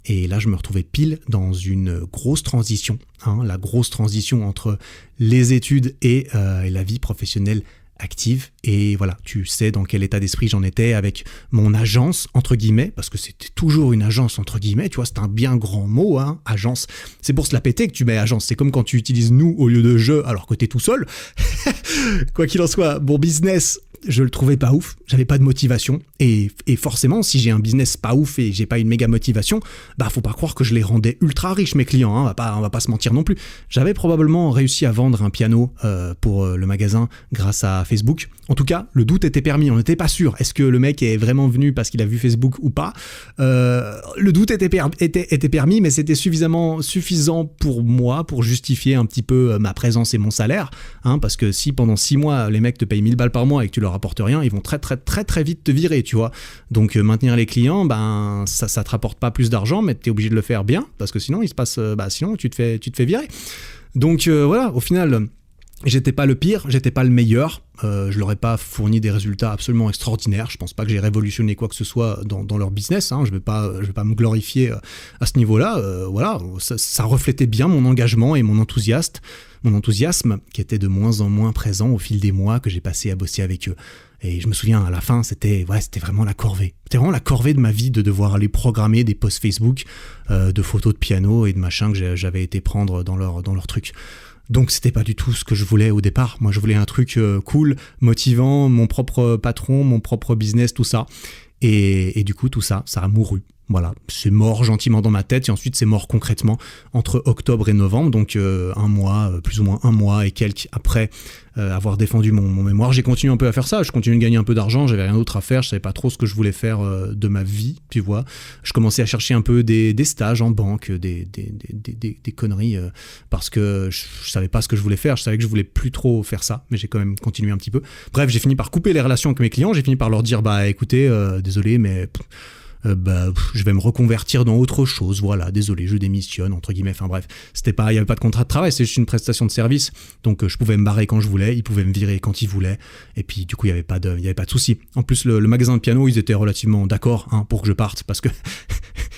Et là je me retrouvais pile dans une grosse transition. La grosse transition entre les études et la vie professionnelle active. Et voilà, tu sais dans quel état d'esprit j'en étais avec mon agence, entre guillemets, parce que c'était toujours une agence, entre guillemets, tu vois, c'est un bien grand mot, agence. C'est pour se la péter que tu mets agence. C'est comme quand tu utilises nous au lieu de je, alors que t'es tout seul. Quoi qu'il en soit, mon business, je le trouvais pas ouf, j'avais pas de motivation, et forcément, si j'ai un business pas ouf et j'ai pas une méga motivation, faut pas croire que je les rendais ultra riches, mes clients, on va pas se mentir non plus. J'avais probablement réussi à vendre un piano pour le magasin grâce à Facebook. En tout cas, le doute était permis, on n'était pas sûr. Est-ce que le mec est vraiment venu parce qu'il a vu Facebook ou pas ? Le doute était permis, mais c'était suffisant pour moi, pour justifier un petit peu ma présence et mon salaire, parce que si pendant 6 mois, les mecs te payent 1000 balles par mois et que tu leur apportes rien, ils vont très très très très vite te virer, tu vois. Donc maintenir les clients, ça te rapporte pas plus d'argent, mais t'es obligé de le faire bien, parce que sinon il se passe, sinon tu te fais virer. Donc voilà, au final, J'étais pas le pire, j'étais pas le meilleur, je leur ai pas fourni des résultats absolument extraordinaires, je pense pas que j'ai révolutionné quoi que ce soit dans leur business, hein. Je vais pas me glorifier à ce niveau-là, voilà, ça reflétait bien mon engagement et mon enthousiasme qui était de moins en moins présent au fil des mois que j'ai passé à bosser avec eux. Et je me souviens, à la fin, c'était vraiment la corvée. C'était vraiment la corvée de ma vie de devoir aller programmer des posts Facebook de photos de piano et de machin que j'avais été prendre dans leur truc. Donc c'était pas du tout ce que je voulais au départ. Moi je voulais un truc cool, motivant, mon propre patron, mon propre business, tout ça. Et du coup tout ça, ça a mouru. Voilà, c'est mort gentiment dans ma tête et ensuite c'est mort concrètement entre octobre et novembre, donc un mois, plus ou moins un mois et quelques après avoir défendu mon mémoire. J'ai continué un peu à faire ça, je continue de gagner un peu d'argent, j'avais rien d'autre à faire, je savais pas trop ce que je voulais faire de ma vie, tu vois. Je commençais à chercher un peu des stages en banque, des conneries, parce que je savais pas ce que je voulais faire, je savais que je voulais plus trop faire ça, mais j'ai quand même continué un petit peu. Bref, j'ai fini par couper les relations avec mes clients, j'ai fini par leur dire, bah écoutez, désolé, mais... je vais me reconvertir dans autre chose, voilà, désolé, je démissionne, entre guillemets, enfin bref, il n'y avait pas de contrat de travail, c'est juste une prestation de service, donc je pouvais me barrer quand je voulais, ils pouvaient me virer quand ils voulaient, et puis du coup il n'y avait pas de souci. En plus le magasin de piano, ils étaient relativement d'accord pour que je parte, parce que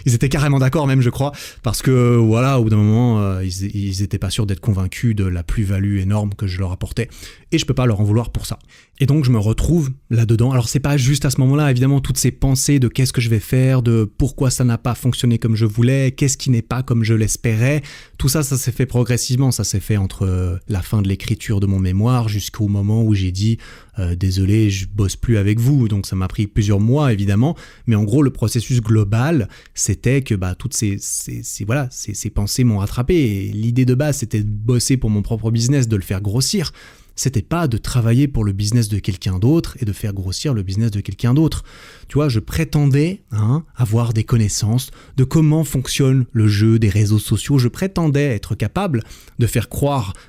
ils étaient carrément d'accord même, je crois, parce que voilà, au bout d'un moment, ils étaient pas sûrs d'être convaincus de la plus-value énorme que je leur apportais, et je peux pas leur en vouloir pour ça. Et donc je me retrouve là-dedans. Alors c'est pas juste à ce moment-là, évidemment, toutes ces pensées de qu'est-ce que je vais faire, de pourquoi ça n'a pas fonctionné comme je voulais, qu'est-ce qui n'est pas comme je l'espérais, tout ça, ça s'est fait progressivement, ça s'est fait entre la fin de l'écriture de mon mémoire jusqu'au moment où j'ai dit désolé, je bosse plus avec vous, donc ça m'a pris plusieurs mois évidemment, mais en gros le processus global, c'était que toutes ces pensées m'ont rattrapé, et l'idée de base c'était de bosser pour mon propre business, de le faire grossir. C'était pas de travailler pour le business de quelqu'un d'autre et de faire grossir le business de quelqu'un d'autre. Tu vois, je prétendais avoir des connaissances de comment fonctionne le jeu des réseaux sociaux. Je prétendais être capable de faire croître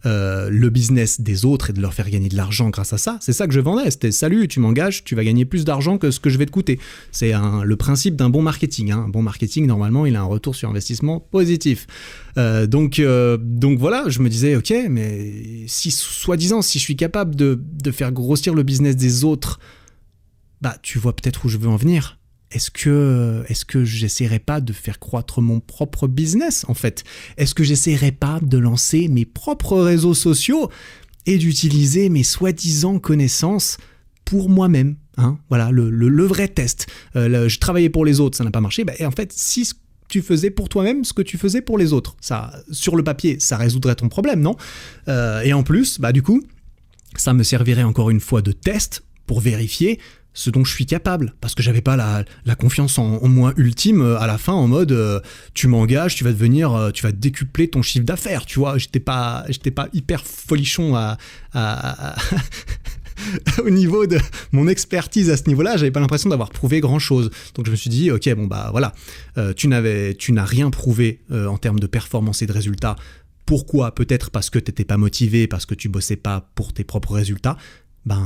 le business des autres et de leur faire gagner de l'argent grâce à ça. C'est ça que je vendais. C'était « Salut, tu m'engages, tu vas gagner plus d'argent que ce que je vais te coûter ». C'est le principe d'un bon marketing. Un bon marketing, normalement, il a un retour sur investissement positif. Donc voilà, je me disais « Ok, mais soi-disant, si je suis capable de faire grossir le business des autres, tu vois peut-être où je veux en venir. Est-ce que j'essaierais pas de faire croître mon propre business, en fait ? Est-ce que j'essaierais pas de lancer mes propres réseaux sociaux et d'utiliser mes soi-disant connaissances pour moi-même ? Voilà, le vrai test. Je travaillais pour les autres, ça n'a pas marché. En fait, si tu faisais pour toi-même ce que tu faisais pour les autres, ça, sur le papier, ça résoudrait ton problème, non ? Et en plus, du coup, ça me servirait encore une fois de test pour vérifier ce dont je suis capable, parce que j'avais pas la confiance en moi ultime à la fin, en mode tu m'engages, tu vas décupler ton chiffre d'affaires, tu vois. J'étais pas hyper folichon au niveau de mon expertise à ce niveau-là, j'avais pas l'impression d'avoir prouvé grand-chose. Donc je me suis dit, ok, voilà, tu n'as rien prouvé en termes de performance et de résultats. Pourquoi ? Peut-être parce que t'étais pas motivé, parce que tu bossais pas pour tes propres résultats.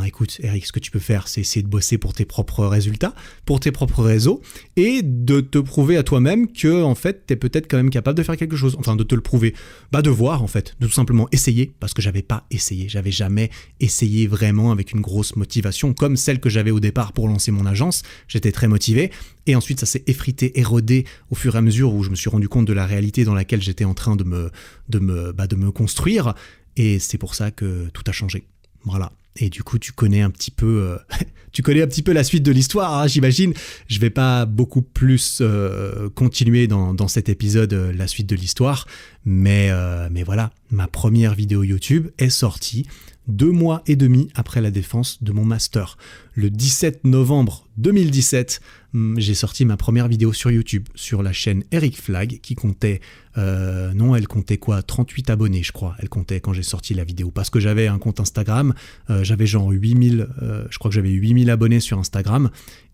Écoute, Eric, ce que tu peux faire, c'est essayer de bosser pour tes propres résultats, pour tes propres réseaux, et de te prouver à toi-même que, en fait, t'es peut-être quand même capable de faire quelque chose. Enfin, de te le prouver. De voir, en fait, de tout simplement essayer, parce que j'avais pas essayé. J'avais jamais essayé vraiment avec une grosse motivation, comme celle que j'avais au départ pour lancer mon agence. J'étais très motivé, et ensuite, ça s'est effrité, érodé au fur et à mesure où je me suis rendu compte de la réalité dans laquelle j'étais en train de me construire, et c'est pour ça que tout a changé. Voilà. Et du coup, tu connais un petit peu la suite de l'histoire, j'imagine. Je vais pas beaucoup plus continuer dans cet épisode la suite de l'histoire, mais voilà, ma première vidéo YouTube est sortie 2 mois et demi après la défense de mon master. Le 17 novembre 2017, j'ai sorti ma première vidéo sur YouTube, sur la chaîne Eric Flag, qui comptait, elle comptait quoi, 38 abonnés, je crois, elle comptait quand j'ai sorti la vidéo, parce que j'avais un compte Instagram, j'avais genre 8000, je crois que j'avais 8000 abonnés sur Instagram,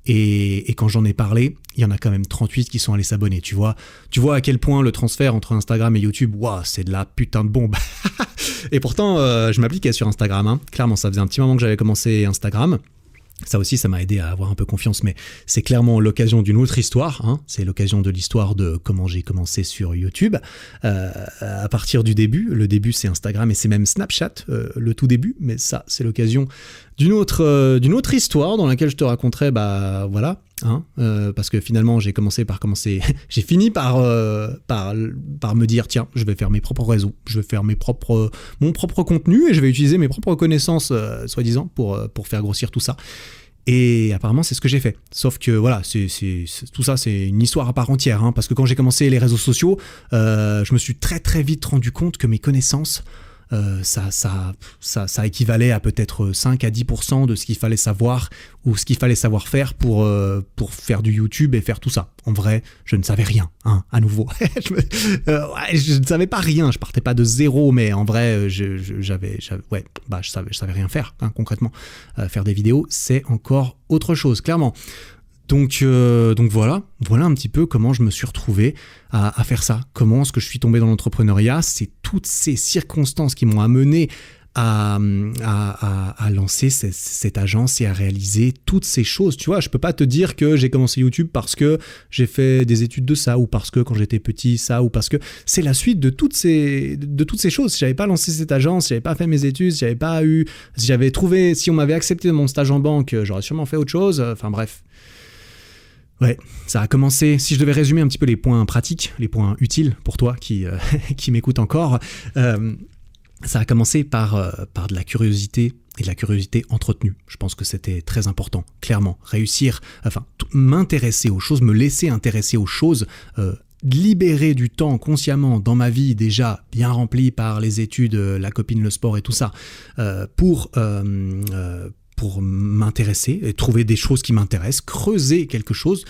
et quand j'en ai parlé, il y en a quand même 38 qui sont allés s'abonner, tu vois à quel point le transfert entre Instagram et YouTube, c'est de la putain de bombe. Et pourtant, je m'appliquais sur Instagram, clairement, ça faisait un petit moment que j'avais commencé Instagram. Ça aussi, ça m'a aidé à avoir un peu confiance, mais c'est clairement l'occasion d'une autre histoire. Hein. C'est l'occasion de l'histoire de comment j'ai commencé sur YouTube. À partir du début, le début c'est Instagram et c'est même Snapchat, le tout début, mais ça c'est l'occasion d'une autre histoire dans laquelle je te raconterai, voilà, hein, parce que finalement j'ai fini par me dire tiens, je vais faire mes propres réseaux, je vais faire mon propre contenu et je vais utiliser mes propres connaissances soi-disant pour faire grossir tout ça. Et apparemment, c'est ce que j'ai fait. Sauf que voilà, tout ça, c'est une histoire à part entière. Hein, parce que quand j'ai commencé les réseaux sociaux, je me suis très très vite rendu compte que mes connaissances, ça équivalait à peut-être 5 à 10% de ce qu'il fallait savoir ou ce qu'il fallait savoir faire pour faire du YouTube et faire tout ça. En vrai, je ne savais rien, hein, à nouveau. Je ne savais pas rien, je partais pas de zéro, mais en vrai, je savais rien faire, hein, concrètement. Faire des vidéos, c'est encore autre chose, clairement. Donc voilà un petit peu comment je me suis retrouvé à faire ça. Comment est-ce que je suis tombé dans l'entrepreneuriat? C'est toutes ces circonstances qui m'ont amené à lancer cette agence et à réaliser toutes ces choses. Tu vois, je peux pas te dire que j'ai commencé YouTube parce que j'ai fait des études de ça, ou parce que quand j'étais petit ça, ou parce que c'est la suite de toutes ces choses. Si j'avais pas lancé cette agence, si j'avais pas fait mes études, si on m'avait accepté mon stage en banque, j'aurais sûrement fait autre chose. Enfin bref. Ouais, ça a commencé, si je devais résumer un petit peu les points pratiques, les points utiles pour toi qui m'écoute encore, ça a commencé par de la curiosité et de la curiosité entretenue. Je pense que c'était très important, clairement. M'intéresser aux choses, me laisser intéresser aux choses, libérer du temps consciemment dans ma vie déjà bien remplie par les études, la copine, le sport et tout ça, pour m'intéresser et trouver des choses qui m'intéressent, creuser quelque chose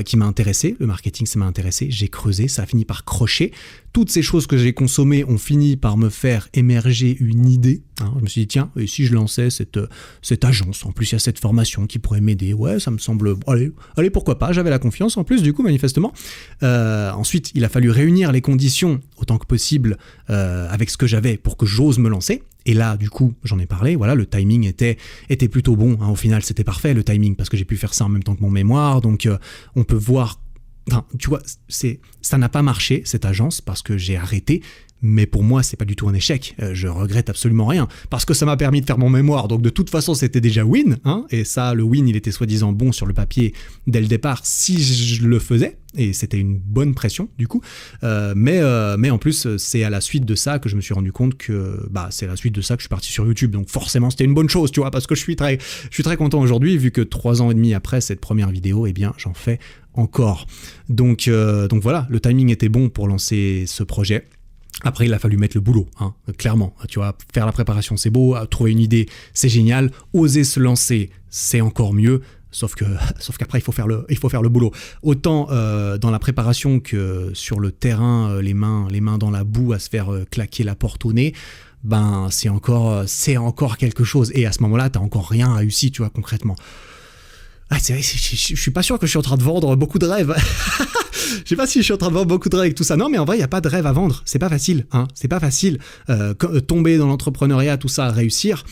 qui m'a intéressé. Le marketing, ça m'a intéressé, j'ai creusé, ça a fini par crocher. Toutes ces choses que j'ai consommées ont fini par me faire émerger une idée. Hein. Je me suis dit, tiens, et si je lançais cette agence? En plus, il y a cette formation qui pourrait m'aider. Ouais, ça me semble... Allez, pourquoi pas? J'avais la confiance en plus, du coup, manifestement. Ensuite, il a fallu réunir les conditions autant que possible avec ce que j'avais pour que j'ose me lancer. Et là, du coup, j'en ai parlé, voilà, le timing était plutôt bon. Hein. Au final, c'était parfait, le timing, parce que j'ai pu faire ça en même temps que mon mémoire. Donc, on peut voir... Enfin, tu vois, ça n'a pas marché, cette agence, parce que j'ai arrêté. Mais pour moi, c'est pas du tout un échec. Je regrette absolument rien. Parce que ça m'a permis de faire mon mémoire. Donc, de toute façon, c'était déjà win. Hein, et ça, le win, il était soi-disant bon sur le papier dès le départ, si je le faisais. Et c'était une bonne pression, du coup. Mais en plus, c'est à la suite de ça que je me suis rendu compte que... c'est à la suite de ça que je suis parti sur YouTube. Donc, forcément, c'était une bonne chose, tu vois. Parce que je suis très content aujourd'hui, vu que 3 ans et demi après cette première vidéo, eh bien, j'en fais encore. Donc voilà, le timing était bon pour lancer ce projet. Après, il a fallu mettre le boulot, hein, clairement. Tu vois, faire la préparation, c'est beau. Trouver une idée, c'est génial. Oser se lancer, c'est encore mieux. Sauf qu'après, il faut faire le boulot. Autant dans la préparation que sur le terrain, les mains dans la boue à se faire claquer la porte au nez. C'est encore quelque chose. Et à ce moment-là, t'as encore rien réussi, tu vois, concrètement. Ah, c'est vrai, je suis pas sûr que je suis en train de vendre beaucoup de rêves. Je sais pas si je suis en train de vendre beaucoup de rêves avec tout ça. Non, mais en vrai, il n'y a pas de rêve à vendre. C'est pas facile, hein. C'est pas facile. Tomber dans l'entrepreneuriat, tout ça, réussir.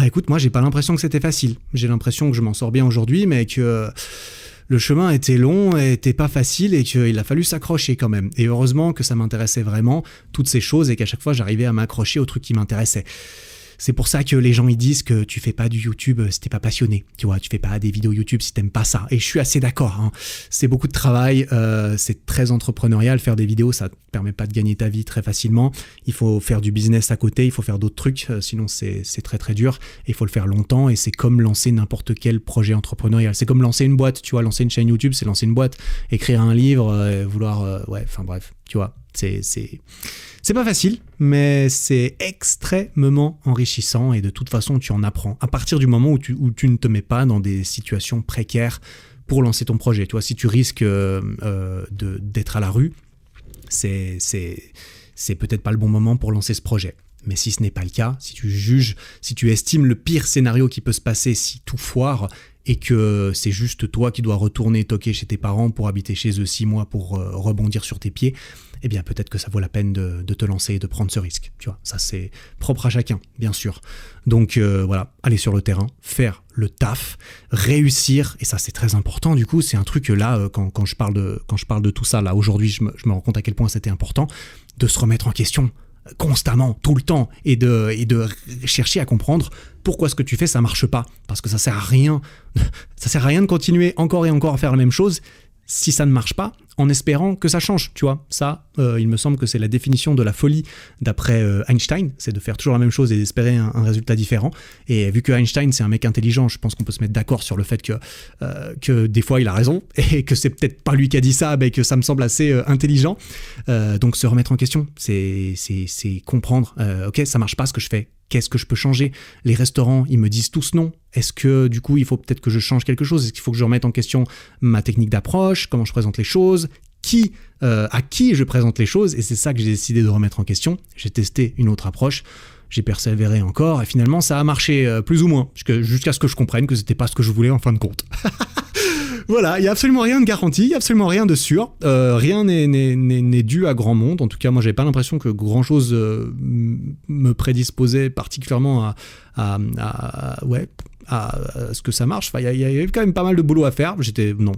Écoute, moi, j'ai pas l'impression que c'était facile. J'ai l'impression que je m'en sors bien aujourd'hui, mais que le chemin était long et était pas facile et qu'il a fallu s'accrocher quand même. Et heureusement que ça m'intéressait vraiment, toutes ces choses, et qu'à chaque fois, j'arrivais à m'accrocher aux trucs qui m'intéressaient. C'est pour ça que les gens ils disent que tu fais pas du YouTube si t'es pas passionné, tu vois, tu fais pas des vidéos YouTube si t'aimes pas ça. Et je suis assez d'accord, hein. C'est beaucoup de travail, c'est très entrepreneurial. Faire des vidéos, ça te permet pas de gagner ta vie très facilement. Il faut faire du business à côté, il faut faire d'autres trucs, sinon c'est très très dur. Et il faut le faire longtemps et c'est comme lancer n'importe quel projet entrepreneurial. C'est comme lancer une boîte, tu vois, lancer une chaîne YouTube, c'est lancer une boîte, écrire un livre, bref, tu vois, c'est pas facile, mais c'est extrêmement enrichissant et de toute façon, tu en apprends. À partir du moment où tu ne te mets pas dans des situations précaires pour lancer ton projet. Tu vois, si tu risques d'être à la rue, c'est peut-être pas le bon moment pour lancer ce projet. Mais si ce n'est pas le cas, si tu estimes le pire scénario qui peut se passer si tout foire et que c'est juste toi qui dois retourner toquer chez tes parents pour habiter chez eux 6 mois pour rebondir sur tes pieds, eh bien peut-être que ça vaut la peine de te lancer et de prendre ce risque. Tu vois, ça c'est propre à chacun, bien sûr. Donc voilà, aller sur le terrain, faire le taf, réussir, et ça c'est très important du coup, c'est un truc là, quand je parle de tout ça, là aujourd'hui je me rends compte à quel point c'était important, de se remettre en question constamment, tout le temps, et de chercher à comprendre pourquoi ce que tu fais ça marche pas, parce que ça sert à rien de continuer encore et encore à faire la même chose si ça ne marche pas, en espérant que ça change, tu vois. Ça, il me semble que c'est la définition de la folie d'après Einstein, c'est de faire toujours la même chose et d'espérer un résultat différent. Et vu que Einstein, c'est un mec intelligent, je pense qu'on peut se mettre d'accord sur le fait que des fois, il a raison, et que c'est peut-être pas lui qui a dit ça, mais que ça me semble assez intelligent. Donc, se remettre en question, c'est comprendre, ok, ça marche pas ce que je fais. Qu'est-ce que je peux changer? Les restaurants, ils me disent tous non. Est-ce que du coup, il faut peut-être que je change quelque chose? Est-ce qu'il faut que je remette en question ma technique d'approche, comment je présente les choses, à qui je présente les choses? Et c'est ça que j'ai décidé de remettre en question. J'ai testé une autre approche, j'ai persévéré encore, et finalement, ça a marché plus ou moins, jusqu'à ce que je comprenne que c'était pas ce que je voulais en fin de compte. Voilà, il n'y a absolument rien de garanti, il n'y a absolument rien de sûr, rien n'est dû à grand monde. En tout cas, moi, j'avais pas l'impression que grand-chose me prédisposait particulièrement à ce que ça marche. Enfin, il y avait quand même pas mal de boulot à faire.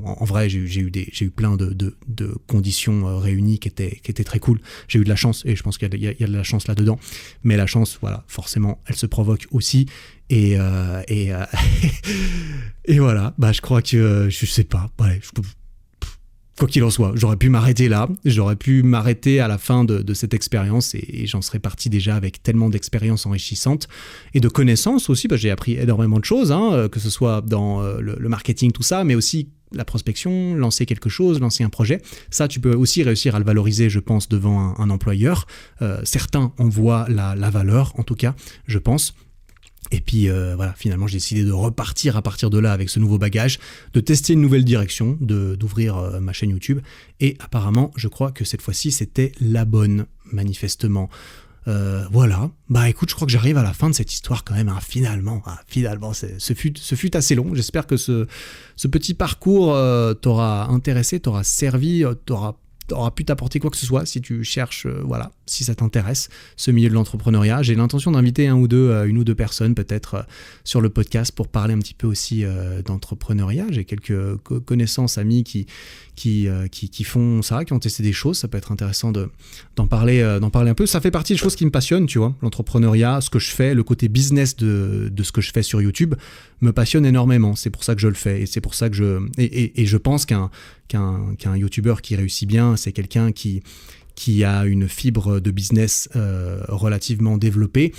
En vrai, j'ai eu plein de conditions réunies qui étaient très cool. J'ai eu de la chance, et je pense qu'il y a de la chance là-dedans. Mais la chance, voilà, forcément, elle se provoque aussi. Et voilà, je crois que je sais pas, ouais, quoi qu'il en soit, j'aurais pu m'arrêter là, j'aurais pu m'arrêter à la fin de cette expérience, et j'en serais parti déjà avec tellement d'expériences enrichissantes et de connaissances aussi, j'ai appris énormément de choses, que ce soit dans le marketing, tout ça, mais aussi la prospection, lancer quelque chose, lancer un projet. Ça, tu peux aussi réussir à le valoriser, je pense, devant un employeur. Certains en voient la valeur, en tout cas, je pense. Et puis voilà, finalement j'ai décidé de repartir à partir de là avec ce nouveau bagage, de tester une nouvelle direction, d'ouvrir ma chaîne YouTube, et apparemment je crois que cette fois-ci c'était la bonne, manifestement. Voilà, écoute, je crois que j'arrive à la fin de cette histoire quand même, finalement ce fut assez long. J'espère que ce petit parcours t'aura intéressé, t'aura servi, t'aura pu t'apporter quoi que ce soit si tu cherches, si ça t'intéresse, ce milieu de l'entrepreneuriat. J'ai l'intention d'inviter une ou deux personnes peut-être sur le podcast pour parler un petit peu aussi d'entrepreneuriat. J'ai quelques connaissances, amis qui font ça, qui ont testé des choses. Ça peut être intéressant d'en parler un peu. Ça fait partie des choses qui me passionnent, tu vois. L'entrepreneuriat, ce que je fais, le côté business de ce que je fais sur YouTube me passionne énormément. C'est pour ça que je le fais, et c'est pour ça que je pense qu'un YouTuber qui réussit bien, c'est quelqu'un qui a une fibre de business relativement développée,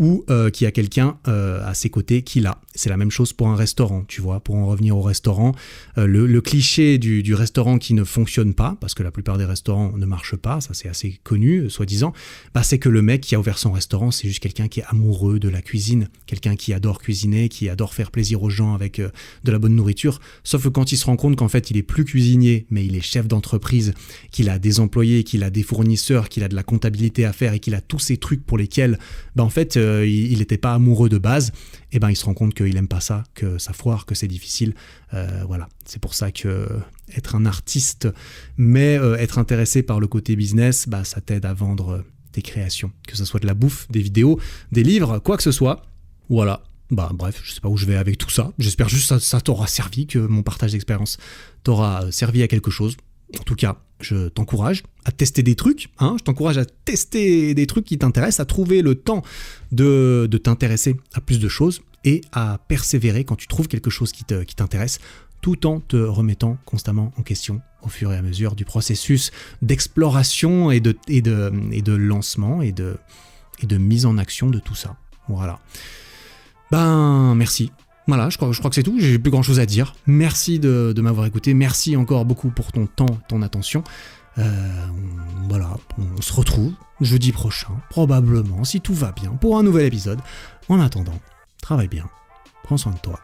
ou qui a quelqu'un à ses côtés qui l'a. C'est la même chose pour un restaurant, tu vois. Pour en revenir au restaurant, le cliché du restaurant qui ne fonctionne pas, parce que la plupart des restaurants ne marchent pas, ça c'est assez connu, soi-disant, c'est que le mec qui a ouvert son restaurant, c'est juste quelqu'un qui est amoureux de la cuisine, quelqu'un qui adore cuisiner, qui adore faire plaisir aux gens avec de la bonne nourriture, sauf que quand il se rend compte qu'en fait il est plus cuisinier, mais il est chef d'entreprise, qu'il a des employés, qu'il a des fournisseurs, qu'il a de la comptabilité à faire, et qu'il a tous ces trucs pour lesquels, en fait, il n'était pas amoureux de base, et il se rend compte qu'il aime pas ça, que ça foire, que c'est difficile. Voilà, c'est pour ça que être un artiste, mais être intéressé par le côté business, ça t'aide à vendre tes créations, que ce soit de la bouffe, des vidéos, des livres, quoi que ce soit. Voilà. Bref, je sais pas où je vais avec tout ça. J'espère juste que ça t'aura servi, que mon partage d'expérience t'aura servi à quelque chose. En tout cas, je t'encourage à tester des trucs, je t'encourage à tester des trucs qui t'intéressent, à trouver le temps de t'intéresser à plus de choses, et à persévérer quand tu trouves quelque chose qui t'intéresse, tout en te remettant constamment en question au fur et à mesure du processus d'exploration et de lancement et de mise en action de tout ça. Voilà. Merci. Voilà, je crois que c'est tout, j'ai plus grand chose à dire. Merci de m'avoir écouté, merci encore beaucoup pour ton temps, ton attention. Voilà, on se retrouve jeudi prochain, probablement, si tout va bien, pour un nouvel épisode. En attendant, travaille bien, prends soin de toi,